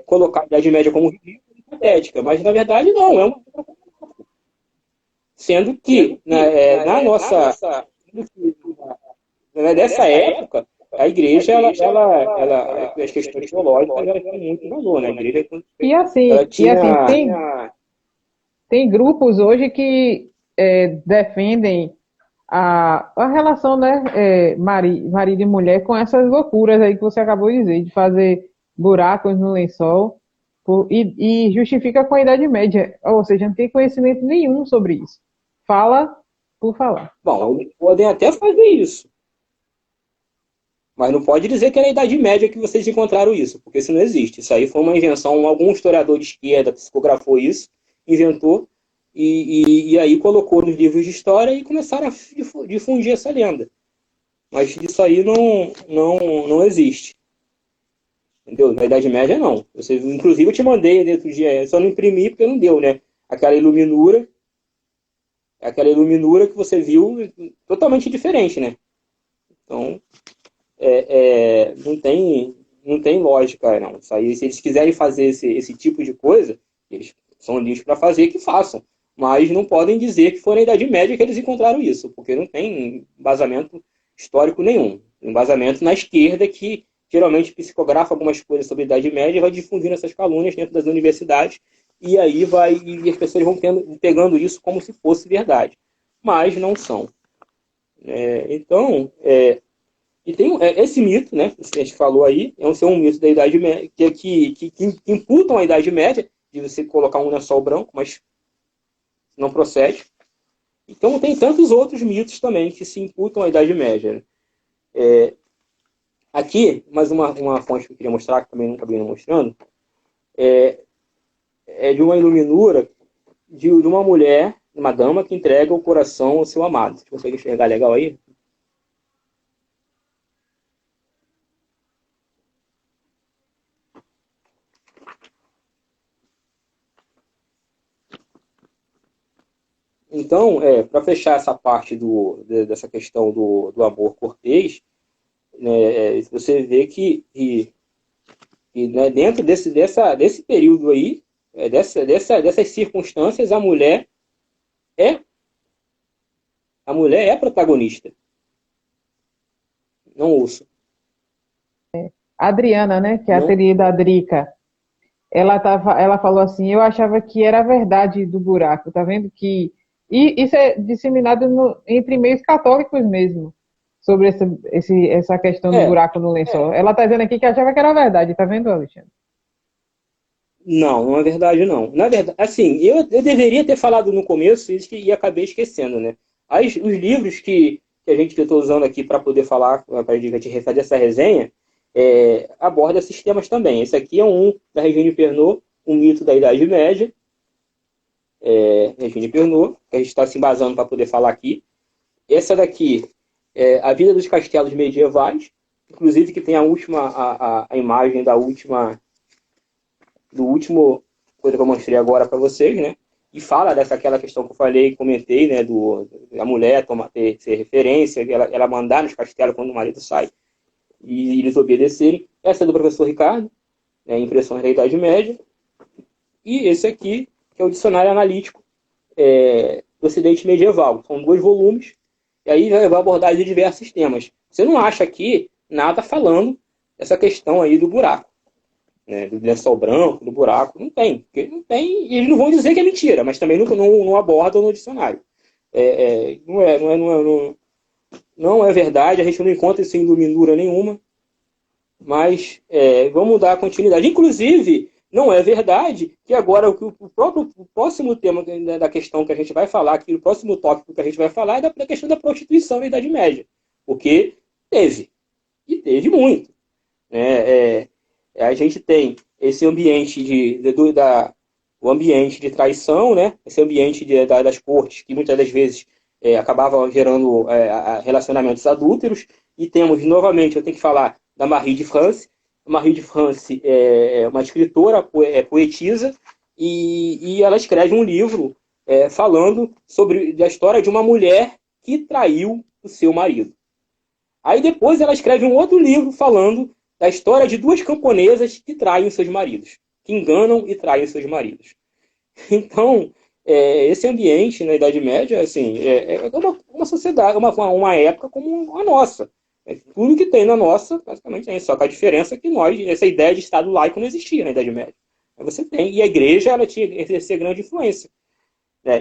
colocar a Idade Média como ridícula e hipotética. Mas, na verdade, não. É uma... Sendo que, na nossa... Nessa época, a igreja, as questões teológicas, elas têm muito valor, né? A igreja, E assim, ela tinha... tem grupos hoje que defendem a relação, né, marido e mulher com essas loucuras aí que você acabou de dizer, de fazer buracos no lençol e justifica com a Idade Média, ou seja, não tem conhecimento nenhum sobre isso. Fala por falar. Bom, eles podem até fazer isso. Mas não pode dizer que é na Idade Média que vocês encontraram isso, porque isso não existe. Isso aí foi uma invenção, algum historiador de esquerda psicografou isso, inventou, e aí colocou nos livros de história e começaram a difundir essa lenda. Mas isso aí não existe. Entendeu? Na Idade Média, não. Inclusive, eu te mandei outro dia, só não imprimi porque não deu, né? Aquela iluminura que você viu totalmente diferente, né? Então, não tem lógica, não. Isso aí, se eles quiserem fazer esse tipo de coisa, eles são livres para fazer, que façam. Mas não podem dizer que foi na Idade Média que eles encontraram isso, porque não tem embasamento histórico nenhum. Embasamento na esquerda que geralmente psicografa algumas coisas sobre a Idade Média e vai difundindo essas calúnias dentro das universidades, e aí e as pessoas vão pegando isso como se fosse verdade. Mas não são. Então, e tem esse mito, né, que a gente falou aí, é um mito da Idade Média, que imputam a Idade Média, de você colocar um lençol branco, mas não procede. Então tem tantos outros mitos também que se imputam à Idade Média. Aqui, mais uma fonte que eu queria mostrar, que também não acabei mostrando, é de uma iluminura de uma mulher, uma dama, que entrega o coração ao seu amado. Você consegue enxergar legal aí? Então, para fechar essa parte dessa questão do amor cortês, né, você vê que né, dentro desse período aí, dessas circunstâncias, é a mulher é protagonista. Não ouço. A Adriana, né, que é a Não. ateliê da Drica, ela falou assim, eu achava que era a verdade do buraco, tá vendo que... E isso é disseminado entre meios católicos mesmo, sobre essa questão do buraco no lençol. Ela está dizendo aqui que achava que era verdade, tá vendo, Alexandre? Não é verdade, não. Na verdade, assim, eu deveria ter falado no começo isso e acabei esquecendo, né? Os livros que a gente estou usando aqui para poder falar, para a gente fazer essa resenha, aborda esses temas também. Esse aqui é um da Regine Pernod, um mito da Idade Média. Regina Pernod, que a gente está se embasando para poder falar aqui. Essa daqui é A Vida dos Castelos Medievais, inclusive que tem a imagem do último coisa que eu mostrei agora para vocês, né? E fala aquela questão que eu falei, comentei, né? Da mulher ser referência, ela mandar nos castelos quando o marido sai e eles obedecerem. Essa é do professor Ricardo, né, Impressões da Idade Média. E esse aqui, que é o Dicionário Analítico do Ocidente Medieval. São 2 volumes, e aí vai abordar de diversos temas. Você não acha aqui nada falando dessa questão aí do buraco, né, do lençol branco, do buraco. Não tem. Porque não tem, e eles não vão dizer que é mentira, mas também não abordam no dicionário. Não é verdade, a gente não encontra isso em iluminura nenhuma, mas vamos dar continuidade. Inclusive, não é verdade que agora o próximo tema da questão que a gente vai falar aqui, o próximo tópico que a gente vai falar é da questão da prostituição na Idade Média. Porque teve, e teve muito. Né? A gente tem esse ambiente o ambiente de traição, né? Esse ambiente das cortes, que muitas das vezes acabava gerando relacionamentos adúlteros. E temos, novamente, eu tenho que falar da Marie de France. Marie de France é uma escritora, poetisa, e ela escreve um livro falando sobre a história de uma mulher que traiu o seu marido. Aí depois ela escreve um outro livro falando da história de 2 camponesas que traem os seus maridos, que enganam e traem os seus maridos. Então, esse ambiente na Idade Média, assim, é uma sociedade, uma época como a nossa. Tudo que tem na nossa, basicamente é isso. Só que a diferença é que essa ideia de Estado laico não existia na Idade Média. Você tem, e a igreja ela tinha exercer grande influência.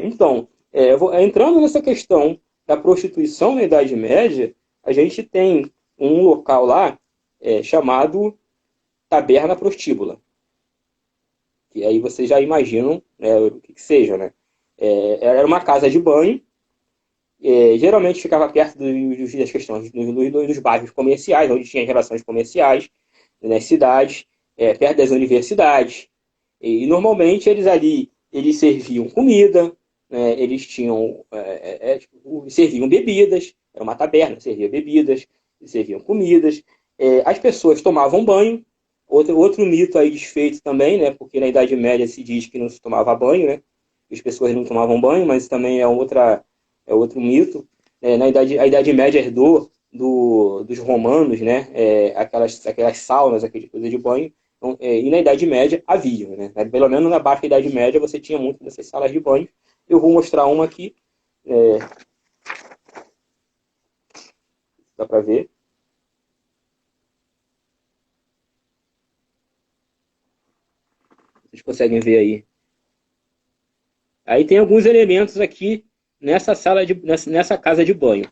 Então, entrando nessa questão da prostituição na Idade Média, a gente tem um local lá chamado Taberna Prostíbula. Que aí vocês já imaginam o que seja, né? Era uma casa de banho, geralmente ficava perto das questões dos bairros comerciais, onde tinha relações comerciais, nas cidades, perto das universidades. E normalmente eles serviam comida, né? Eles tinham serviam bebidas, era uma taberna, servia bebidas, serviam comidas. As pessoas tomavam banho. Outro mito aí desfeito também, né? Porque na Idade Média se diz que não se tomava banho, né? As pessoas não tomavam banho, mas também é outro mito. A Idade Média herdou dos romanos, né? Aquelas saunas, aquela coisa de banho. Então, e na Idade Média havia, né? Pelo menos na Baixa Idade Média você tinha muito dessas salas de banho. Eu vou mostrar uma aqui. Dá para ver. Vocês conseguem ver aí. Aí tem alguns elementos aqui nessa casa de banho.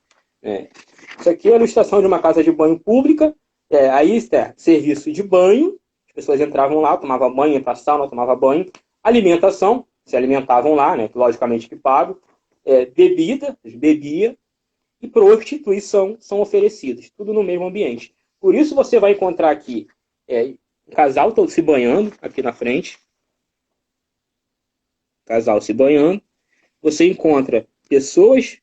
Isso aqui é a ilustração de uma casa de banho pública. Aí está serviço de banho. As pessoas entravam lá, tomavam banho, iam para a sauna, tomavam banho. Alimentação, se alimentavam lá, né? Logicamente que pago. Bebida, bebia. E prostituição são oferecidas. Tudo no mesmo ambiente. Por isso você vai encontrar aqui um casal se banhando aqui na frente. Casal se banhando. Você encontra pessoas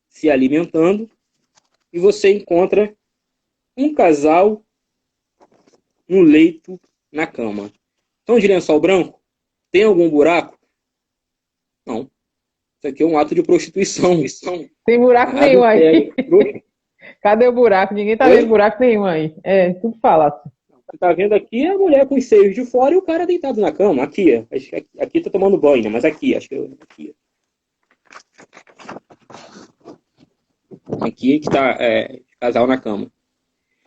se alimentando e você encontra um casal no leito, na cama. Estão de lençol branco? Tem algum buraco? Não. Isso aqui é um ato de prostituição. Tem buraco nenhum aí. Cadê o buraco? Ninguém tá vendo buraco nenhum aí. Tudo falado. Você tá vendo aqui a mulher com os seios de fora e o cara deitado na cama. Aqui, aqui tá tomando banho, né? Mas aqui, acho que aqui. Aqui que tá casal na cama.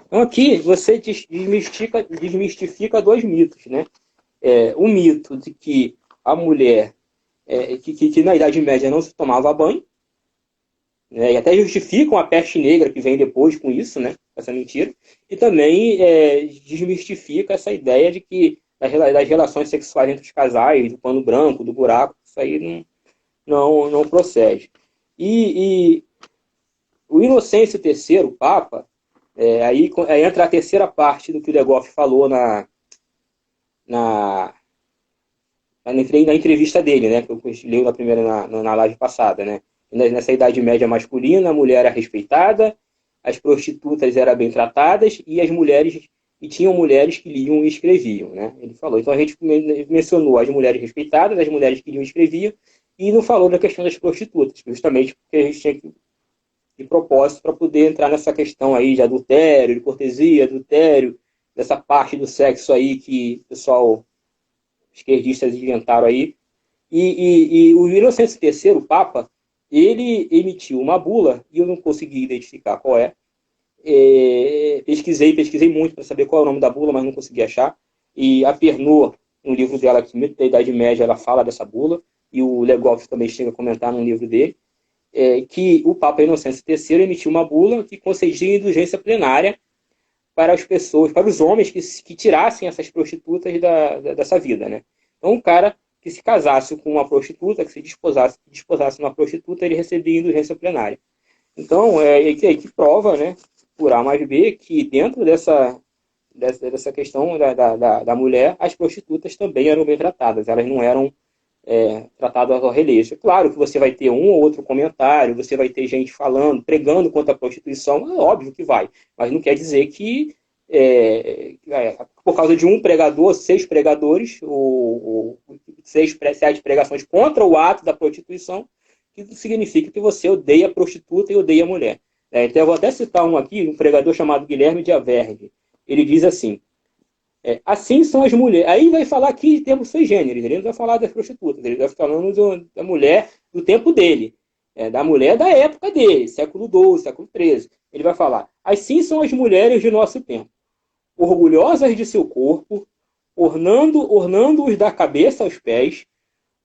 Então aqui você desmistifica 2 mitos, né? O mito de que a mulher, que na Idade Média não se tomava banho, né? E até justificam a peste negra que vem depois com isso, né? Essa mentira. E também desmistifica essa ideia de que das relações sexuais entre os casais, do pano branco, do buraco, isso aí não procede. E o Inocêncio III, o Papa, aí entra a terceira parte do que o De Goff falou na entrevista dele, né, que eu li na primeira, na live passada, né? Nessa Idade Média masculina, a mulher era respeitada, as prostitutas eram bem tratadas e tinham mulheres que liam e escreviam, né? Ele falou. Então a gente mencionou as mulheres respeitadas, as mulheres que liam e escreviam, e não falou da questão das prostitutas, justamente porque a gente tinha que de propósito para poder entrar nessa questão aí de adultério, de cortesia, adultério, dessa parte do sexo aí que o pessoal esquerdistas inventaram aí. E o Inocêncio III, o Papa, ele emitiu uma bula, e eu não consegui identificar qual é. Pesquisei muito para saber qual é o nome da bula, mas não consegui achar. E a Pernod, no livro dela, aqui, Mito da Idade Média, ela fala dessa bula, e o Legoff também chega a comentar no livro dele, que o Papa Inocêncio III emitiu uma bula que concedia indulgência plenária para as pessoas, para os homens que tirassem essas prostitutas dessa vida, né? Então, um cara que se casasse com uma prostituta, que se desposasse numa prostituta, ele recebia indulgência plenária. Então, que prova, né, por A mais B, que dentro dessa questão da mulher, as prostitutas também eram bem tratadas, elas não eram tratadas ao releixo. É claro que você vai ter um ou outro comentário, você vai ter gente falando, pregando contra a prostituição, é óbvio que vai, mas não quer dizer que por causa de um pregador, 6 pregadores, ou 7 pregações contra o ato da prostituição, que significa que você odeia a prostituta e odeia a mulher. Então eu vou até citar um aqui, um pregador chamado Guilherme de Avergue. Ele diz assim, assim são as mulheres. Aí vai falar aqui de termos sui generis, ele não vai falar das prostitutas, ele vai falando da mulher do tempo dele, da mulher da época dele, século XII, século XIII. Ele vai falar, assim são as mulheres de nosso tempo, orgulhosas de seu corpo, ornando-os da cabeça aos pés,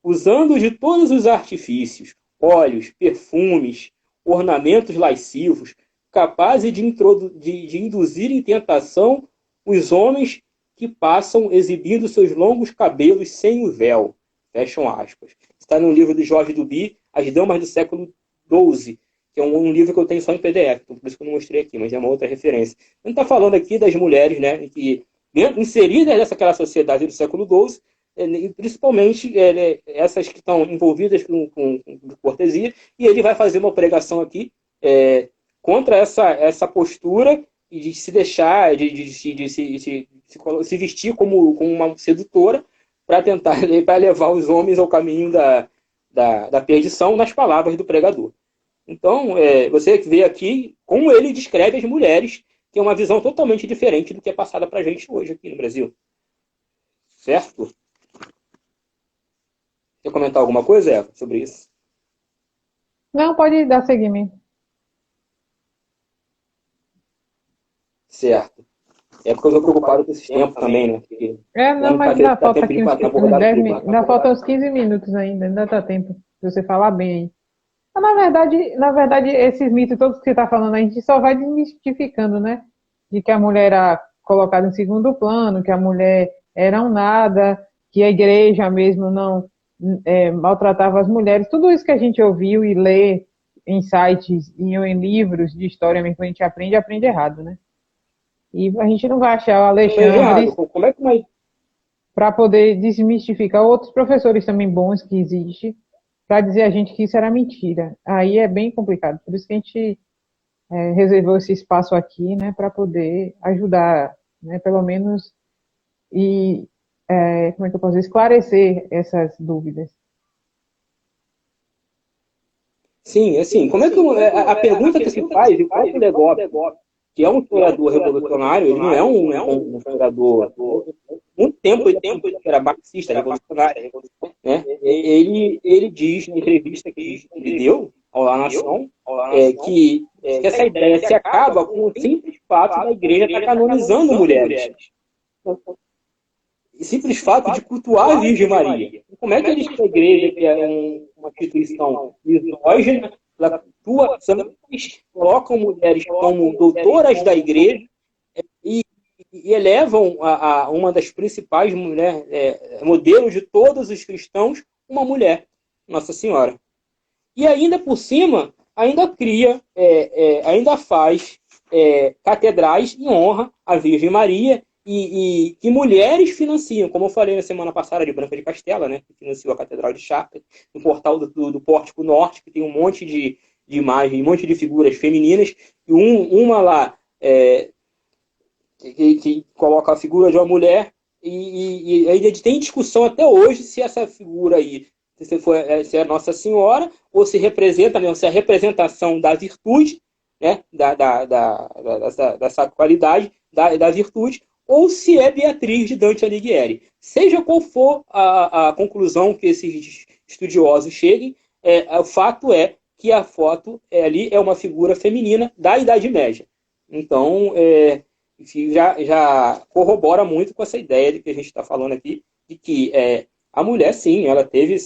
usando de todos os artifícios, óleos, perfumes, ornamentos lascivos, capazes de induzir em tentação os homens que passam exibindo seus longos cabelos sem o véu. Fecham aspas. Está no livro de Jorge Duby, As Damas do século XII, que é um livro que eu tenho só em PDF, então por isso que eu não mostrei aqui, mas é uma outra referência. A gente está falando aqui das mulheres, né, que inseridas nessa sociedade do século XII, e principalmente essas que estão envolvidas com cortesia, e ele vai fazer uma pregação aqui contra essa postura e de se deixar, de se vestir como uma sedutora para tentar para levar os homens ao caminho da perdição, nas palavras do pregador. Então, você vê aqui como ele descreve as mulheres, que é uma visão totalmente diferente do que é passada para a gente hoje aqui no Brasil. Certo? Quer comentar alguma coisa, Eva, sobre isso? Não, pode dar seguimento. Certo. É porque eu estou preocupado com esse tempo também, né? Porque não, mas ainda falta aqui ainda faltam uns 15 minutos ainda dá tempo de você falar bem aí. Mas, na verdade, esses mitos todos que você está falando, a gente só vai desmistificando, né? De que a mulher era colocada em segundo plano, que a mulher era um nada, que a igreja mesmo não maltratava as mulheres. Tudo isso que a gente ouviu e lê em sites e em livros de história mesmo que a gente aprende errado, né? E a gente não vai achar o Alexandre para poder desmistificar outros professores também bons que existem, para dizer a gente que isso era mentira. Aí é bem complicado. Por isso que a gente reservou esse espaço aqui, né, para poder ajudar, né, pelo menos, e como é que eu posso dizer, esclarecer essas dúvidas. Sim, assim, como é que a pergunta que se faz, o próprio Legoff, que é um historiador revolucionário, ele não é um historiador, muito tempo ele era marxista, revolucionário, né? Ele diz na entrevista que ele deu à Nação que essa ideia se acaba com o simples fato da igreja estar canonizando mulheres. O simples fato de cultuar a Virgem Maria. Como é que eles, a igreja, que é uma instituição misógina, ela cultua santos, colocam mulheres como doutoras da igreja e elevam a uma das principais modelos de todos os cristãos, uma mulher, Nossa Senhora. E ainda por cima, ainda cria, ainda faz catedrais em honra à Virgem Maria que mulheres financiam, como eu falei na semana passada de Branca de Castela, né, que financiou a Catedral de Chartres, no portal do Pórtico Norte, que tem um monte de imagem, um monte de figuras femininas, e uma lá que coloca a figura de uma mulher, e ainda tem discussão até hoje se essa figura aí se é Nossa Senhora, ou se representa, né, se é a representação da virtude, né, dessa qualidade, da virtude, ou se é Beatriz de Dante Alighieri. Seja qual for a conclusão que esses estudiosos cheguem, o fato é que a foto ali é uma figura feminina da Idade Média. Então, já corrobora muito com essa ideia de que a gente está falando aqui, de que a mulher, sim, ela teve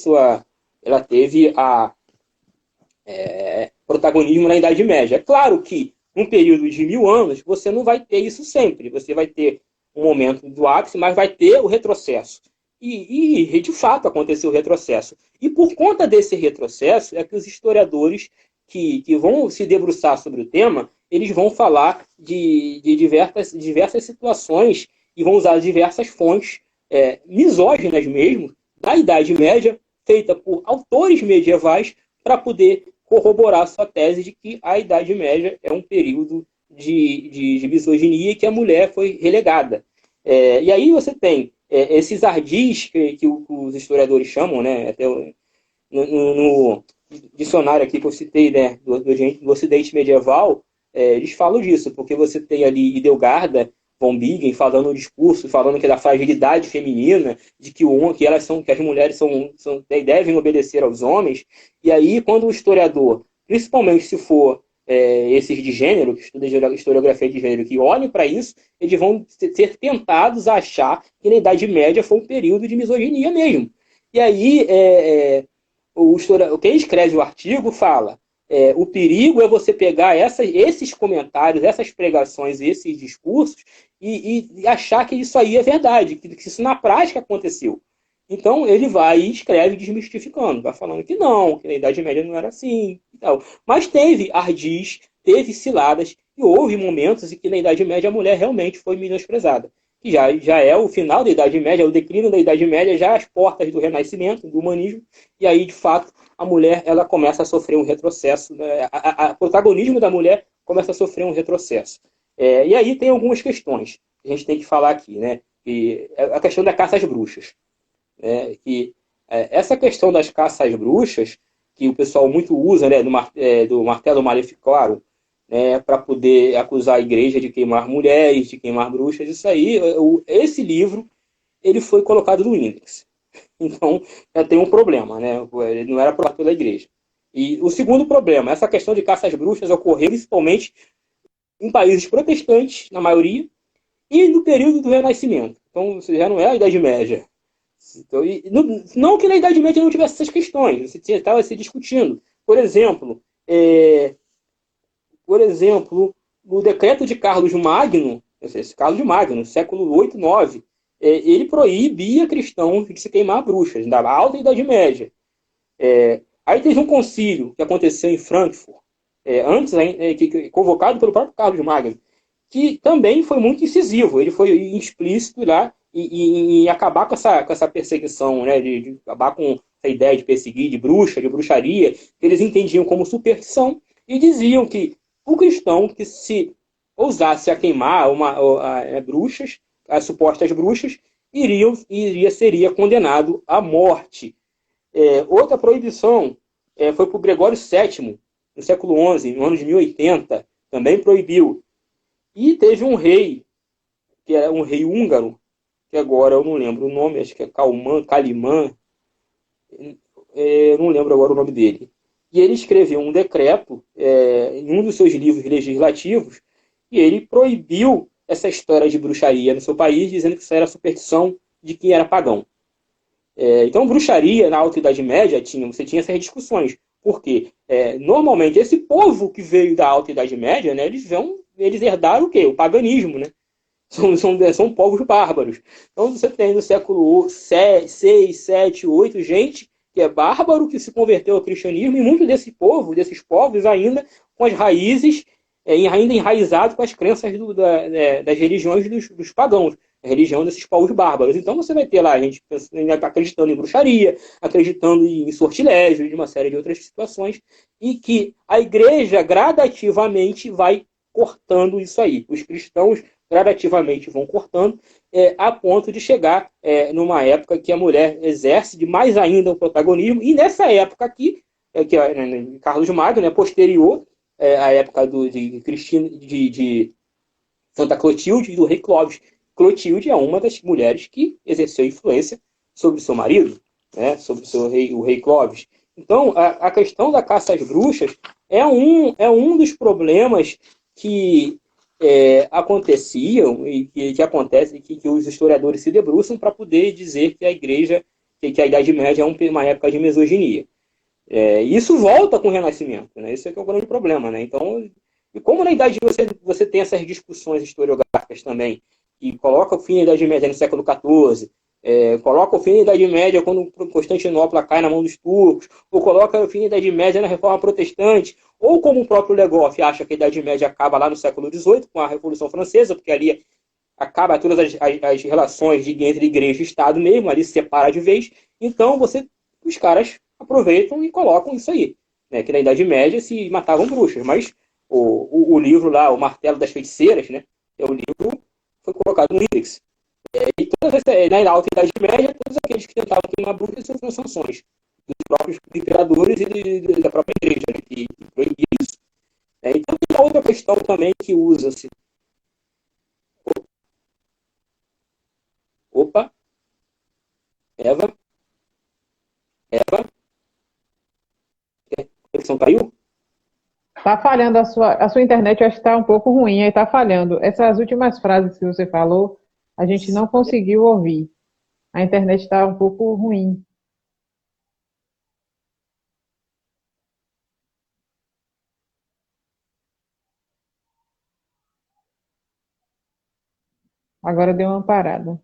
protagonismo na Idade Média. É claro que, num período de 1000 anos, você não vai ter isso sempre. Você vai ter um momento do ápice, mas vai ter o retrocesso. E de fato, aconteceu o retrocesso. E por conta desse retrocesso, é que os historiadores que vão se debruçar sobre o tema, eles vão falar de diversas situações e vão usar diversas fontes misóginas mesmo, da Idade Média, feita por autores medievais, para poder corroborar sua tese de que a Idade Média é um período de misoginia e que a mulher foi relegada. E aí você tem esses ardis que os historiadores chamam, né, até no dicionário aqui que eu citei, né, do Ocidente medieval, eles falam disso, porque você tem ali Idelgarda von Bingen falando um discurso, falando que é da fragilidade feminina, de que as mulheres devem obedecer aos homens. E aí, quando o historiador, principalmente se for esses de gênero, que estudam historiografia de gênero, que olhem para isso, eles vão ser tentados a achar que na Idade Média foi um período de misoginia mesmo. E aí, quem escreve o artigo fala: o perigo é você pegar esses comentários, essas pregações, esses discursos e achar que isso aí é verdade, que isso na prática aconteceu. Então ele vai e escreve desmistificando, vai falando que não, que na Idade Média não era assim e tal. Mas teve ardis, teve ciladas e houve momentos em que na Idade Média a mulher realmente foi menosprezada. Que já é o final da Idade Média, o declínio da Idade Média, já às portas do Renascimento, do humanismo, e aí, de fato, a mulher ela começa a sofrer um retrocesso, né? O protagonismo da mulher começa a sofrer um retrocesso. E aí tem algumas questões que a gente tem que falar aqui, né? A questão da caça às bruxas. Essa questão das caças às bruxas, que o pessoal muito usa, né, do martelo maleficaro, para poder acusar a igreja de queimar mulheres, de queimar bruxas, isso aí, esse livro, ele foi colocado no índex. Então, já tem um problema, né? Ele não era aprovado pela igreja. E o segundo problema, essa questão de caça às bruxas ocorreu principalmente em países protestantes, na maioria, e no período do Renascimento. Então, já não é a Idade Média. Então, não que na Idade Média não tivesse essas questões, você estava se discutindo. Por exemplo, o decreto de Carlos Magno, século 8, 9, ele proibia cristãos de se queimar bruxas, da alta Idade Média. Aí teve um concílio que aconteceu em Frankfurt, convocado pelo próprio Carlos Magno, que também foi muito incisivo, ele foi explícito lá em acabar com essa perseguição, né, de acabar com essa ideia de perseguir, de bruxaria, que eles entendiam como superstição, e diziam que o cristão que se ousasse a queimar bruxas, as supostas bruxas, seria condenado à morte. Outra proibição foi por Gregório VII, no século XI, no ano de 1080, também proibiu. E teve um rei, que era um rei húngaro, que agora eu não lembro o nome, acho que é Calimã, eu não lembro agora o nome dele. E ele escreveu um decreto em um dos seus livros legislativos, e ele proibiu essa história de bruxaria no seu país, dizendo que isso era superstição de quem era pagão. Então, bruxaria na Alta Idade Média, você tinha essas discussões. Porque, normalmente, esse povo que veio da Alta Idade Média, né, eles herdaram o quê? O paganismo, né? São povos bárbaros. Então, você tem no século 6, 7, 8, gente que é bárbaro, que se converteu ao cristianismo, e muito desses povos ainda com as raízes, ainda enraizados com as crenças das religiões dos pagãos. a religião desses povos bárbaros. Então você vai ter lá a gente acreditando em bruxaria, acreditando em sortilégio, de uma série de outras situações, e que a igreja gradativamente vai cortando isso aí. Os cristãos gradativamente vão cortando, a ponto de chegar numa época que a mulher exerce de mais ainda o protagonismo, e nessa época aqui, que é Carlos Magno, né, posterior à época de Santa Clotilde e do rei Clovis. Clotilde é uma das mulheres que exerceu influência sobre o seu marido, né, sobre o rei Clovis. Então, a questão da caça às bruxas é um dos problemas que aconteciam e que acontece, que os historiadores se debruçam para poder dizer que a igreja, que a Idade Média é uma época de misoginia. Isso volta com o Renascimento, né? Esse é que é o grande problema, né? Então, e como na Idade você tem essas discussões historiográficas também, que coloca o fim da Idade Média no século XIV, coloca o fim da Idade Média quando Constantinopla cai na mão dos turcos, ou coloca o fim da Idade Média na Reforma Protestante, ou como o próprio Legoff acha que a Idade Média acaba lá no século XVIII, com a Revolução Francesa, porque ali acaba todas as relações entre igreja e Estado mesmo, ali se separa de vez. Então os caras aproveitam e colocam isso aí, né? Que na Idade Média se matavam bruxas, mas o livro lá, O Martelo das Feiticeiras, né? É o livro que foi colocado no Index. E na Alta Idade Média, todos aqueles que tentavam queimar bruxas sofriam sanções dos próprios imperadores e da própria igreja, né? Que proibia isso. Então tem outra questão também que usa-se. Opa, Eva, a conexão caiu? Tá falhando a sua internet, eu acho que está um pouco ruim, aí está falhando. Essas últimas frases que você falou, a gente não conseguiu ouvir. A internet está um pouco ruim. Agora deu uma parada.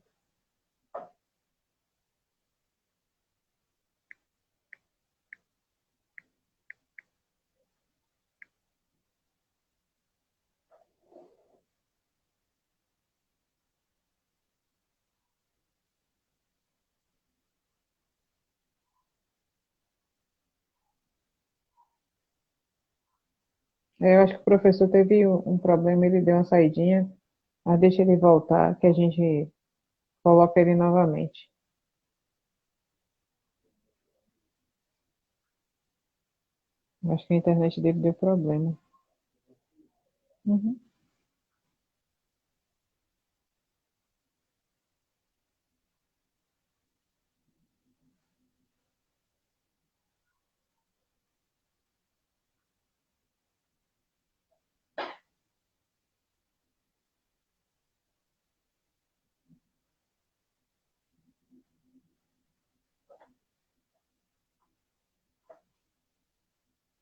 Eu acho que o professor teve um problema, ele deu uma saidinha, mas deixa ele voltar, que a gente coloca ele novamente. Acho que a internet dele deu problema. Uhum.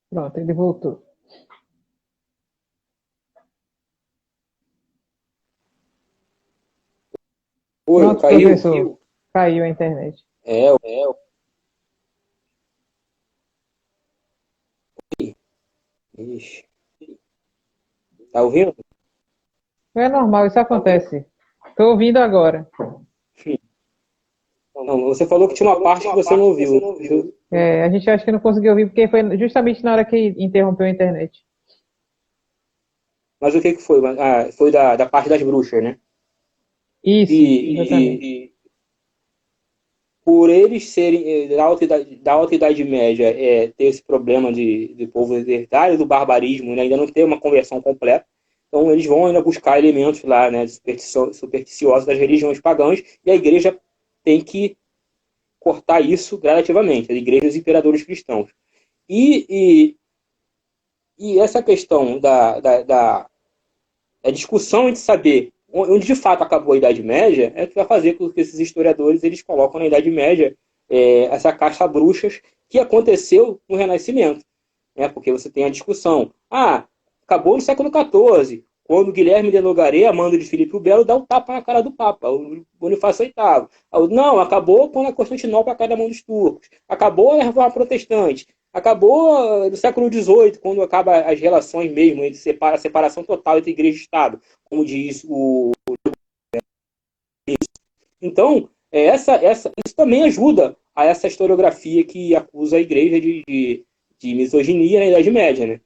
Pronto, ele voltou. Oi, Pronto, caiu? professor. Caiu a internet. É. Ixi. Tá ouvindo? É normal, isso acontece. Estou ouvindo agora. Não, você falou que tinha uma parte que você não ouviu. A gente acha que não conseguiu ouvir porque foi justamente na hora que interrompeu a internet. Mas o que foi? Foi da parte das bruxas, né? Isso, exatamente. Por eles serem da alta idade média, ter esse problema de povo herdário do barbarismo, né? Ainda não ter uma conversão completa. Então eles vão ainda buscar elementos lá, né, supersticiosos das religiões pagãs, e a igreja tem que cortar isso gradativamente, as igrejas e imperadores cristãos. E, e essa questão da discussão entre saber onde de fato acabou a Idade Média é que vai fazer com que esses historiadores eles colocam na Idade Média essa caça a bruxas que aconteceu no Renascimento. Né? Porque você tem a discussão. Acabou no século XIV, quando Guilherme de Nogaret, a mando de Filipe o Belo, dá um tapa na cara do Papa, o Bonifácio VIII. Não, acabou quando a Constantinopla cai na mão dos turcos. Acabou a Reforma Protestante. Acabou no século XVIII, quando acaba as relações mesmo, a separação total entre igreja e Estado, como diz o Então, isso também ajuda a essa historiografia que acusa a igreja de misoginia na Idade Média, né?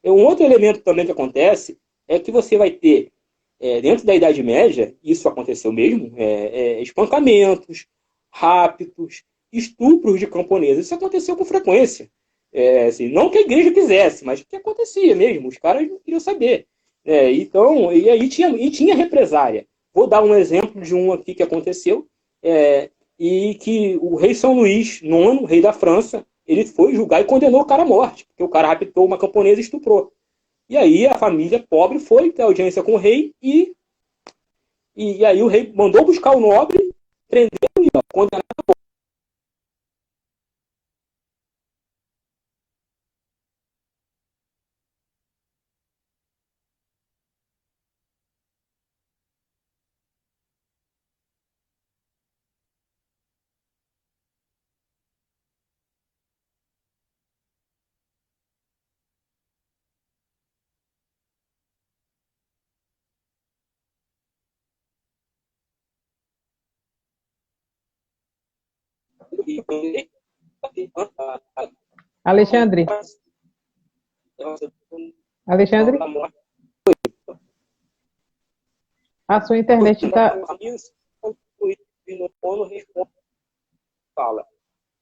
Um outro elemento também que acontece é que você vai ter, dentro da Idade Média, isso aconteceu mesmo, espancamentos, raptos, estupros de camponeses. Isso aconteceu com frequência. Assim, não que a igreja quisesse, mas que acontecia mesmo. Os caras não queriam saber. Então, e aí tinha represária. Vou dar um exemplo de um aqui que aconteceu, e que o rei São Luís IX, rei da França, ele foi julgar e condenou o cara à morte, porque o cara raptou uma camponesa e estuprou. E aí a família pobre foi ter audiência com o rei e aí o rei mandou buscar o nobre, prendeu e condenou. Alexandre, Alexandre, a sua internet está,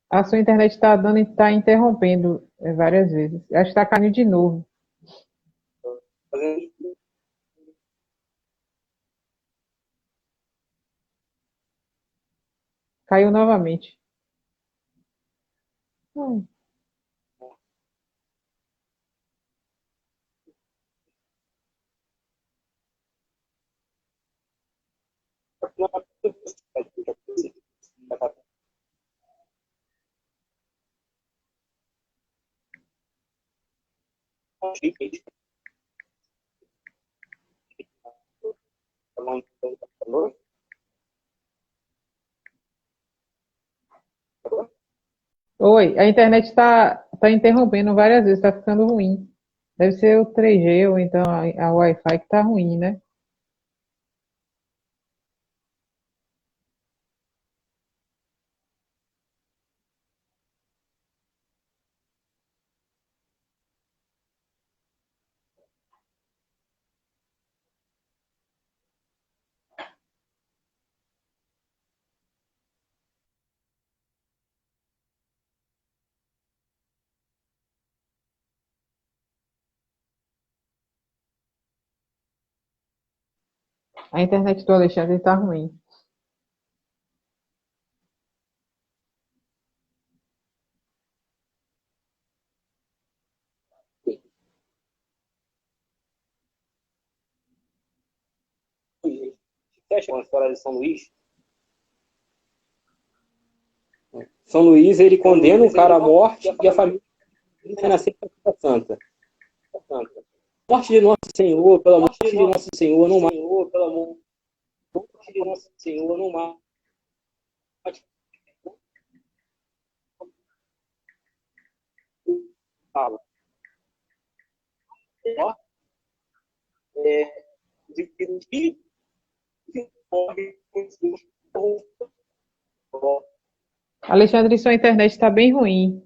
a sua internet está dando, está interrompendo várias vezes. Acho que está caindo de novo. Caiu novamente. Hum. Oi, a internet está interrompendo várias vezes, está ficando ruim. Deve ser o 3G ou então a Wi-Fi que está ruim, né? A internet do Alexandre está ruim. Fecha uma história de São Luís. São Luís, ele condena o cara à morte e a família renascer para a Santa. Morte de Nosso Senhor, pelo amor de Nosso Senhor, não mate. Pelo amor de Nosso Senhor, não mate. Fala. Ó, de Alexandre, sua internet está bem ruim.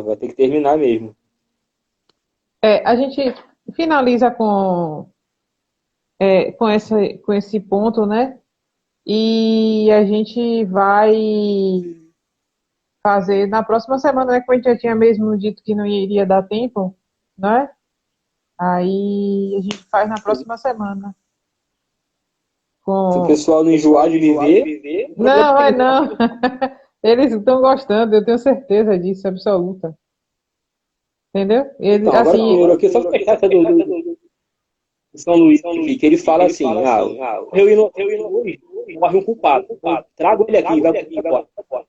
Vai ter que terminar mesmo. A gente finaliza com esse ponto, né? E a gente vai fazer na próxima semana, né? Que a gente já tinha mesmo dito que não iria dar tempo, né? Aí a gente faz na próxima semana. Se o Com... pessoal não enjoar de viver, Não, vai não. Eles estão gostando, eu tenho certeza disso, absoluta. Entendeu? Ele, então, agora assim, primeiro aqui, só fechar essa do São Luís aqui, que ele fala assim, morreu inocente, morre um culpado. Então, trago ele aqui, vai para fora.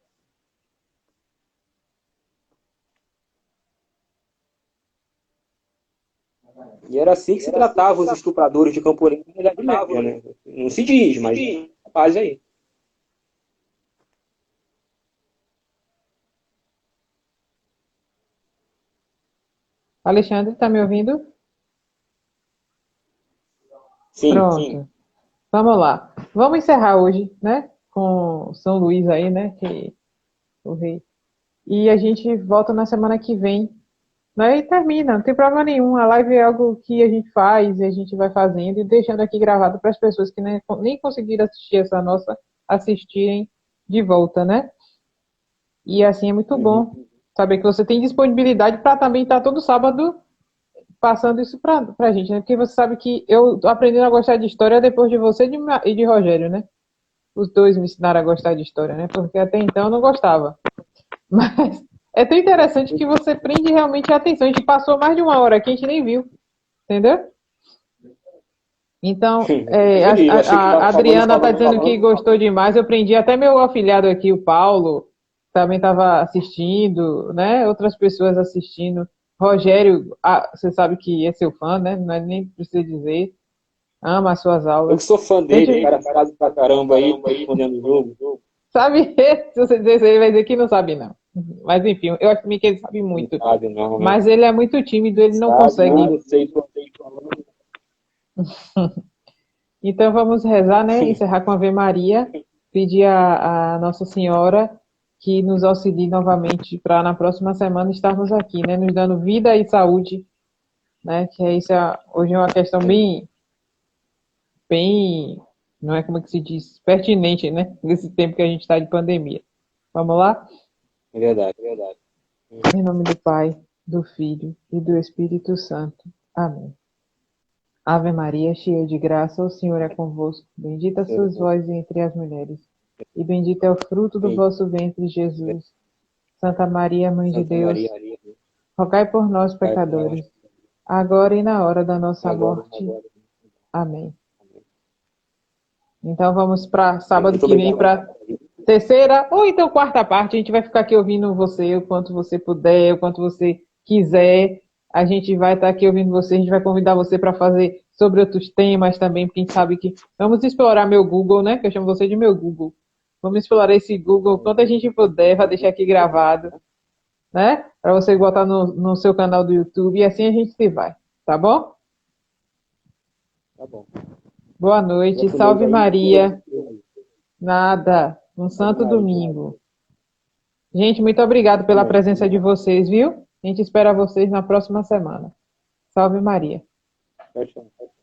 E era assim que se tratava os estupradores de Campo Limpo na Idade Média, né? Não se diz, mas faz aí. Alexandre, tá me ouvindo? Sim, sim. Pronto. Vamos lá. Vamos encerrar hoje, né? Com São Luís aí, né? Que o rei. E a gente volta na semana que vem, né? E termina, não tem problema nenhum. A live é algo que a gente faz e a gente vai fazendo e deixando aqui gravado para as pessoas que nem conseguiram assistir essa nossa, assistirem de volta, né? E assim é muito Uhum. bom saber que você tem disponibilidade para também estar todo sábado passando isso para a gente, né? Porque você sabe que eu tô aprendendo a gostar de história depois de você e de Rogério, né? Os dois me ensinaram a gostar de história, né? Porque até então eu não gostava. Mas é tão interessante que você prende realmente a atenção. A gente passou mais de uma hora aqui, a gente nem viu, entendeu? Então, Eu vi, eu achei que a tava falando, Adriana está falando, dizendo que falando. gostou demais. Eu prendi até meu afilhado aqui, o Paulo, também estava assistindo, né? Outras pessoas assistindo. Rogério, você sabe que é seu fã, né? Não é nem precisa dizer. Ama as suas Eu que aulas. sou fã dele, o Gente, cara sabe pra caramba aí, tá respondendo o jogo. sabe? Se você dizer isso, ele vai dizer que não sabe, não. Mas enfim, eu acho também que ele sabe Não muito. sabe não, né? Mas ele é muito tímido, ele não Sabe, eu consegue. não sei o que eu tô falando. Então vamos rezar, né? Encerrar com a Ave Maria, pedir a Nossa Senhora que nos auxilie novamente para na próxima semana estarmos aqui, né? Nos dando vida e saúde, né? Que é isso, hoje é uma questão bem, não é como é que se diz, pertinente, né? Nesse tempo que a gente está de pandemia. Vamos lá? É verdade, é verdade. Em nome do Pai, do Filho e do Espírito Santo. Amém. Ave Maria, cheia de graça, o Senhor é convosco. Bendita sois vós entre as mulheres, e bendito é o fruto do vosso ventre, Jesus. Santa Maria, Mãe de Santa Deus, Maria, rogai por nós, vai por nós, pecadores, agora e na hora da nossa agora, morte. Amém. Então vamos para Amém. sábado Muito que vem obrigado. para terceira ou então quarta parte. A gente vai ficar aqui ouvindo você o quanto você puder, o quanto você quiser. A gente vai estar aqui ouvindo você, a gente vai convidar você para fazer sobre outros temas também, porque a gente sabe que vamos explorar meu Google, né? Que eu chamo você de meu Google. Vamos explorar esse Google quanto a gente puder, vai deixar aqui gravado, né? Para você botar no seu canal do YouTube e assim a gente se vai, tá bom? Tá bom. Boa noite, Boa noite salve aí. Maria. Nada, um Salve santo Maria. domingo. Gente, muito obrigado pela Amém. presença de vocês, viu? A gente espera vocês na próxima semana. Salve Maria. Tchau, tchau.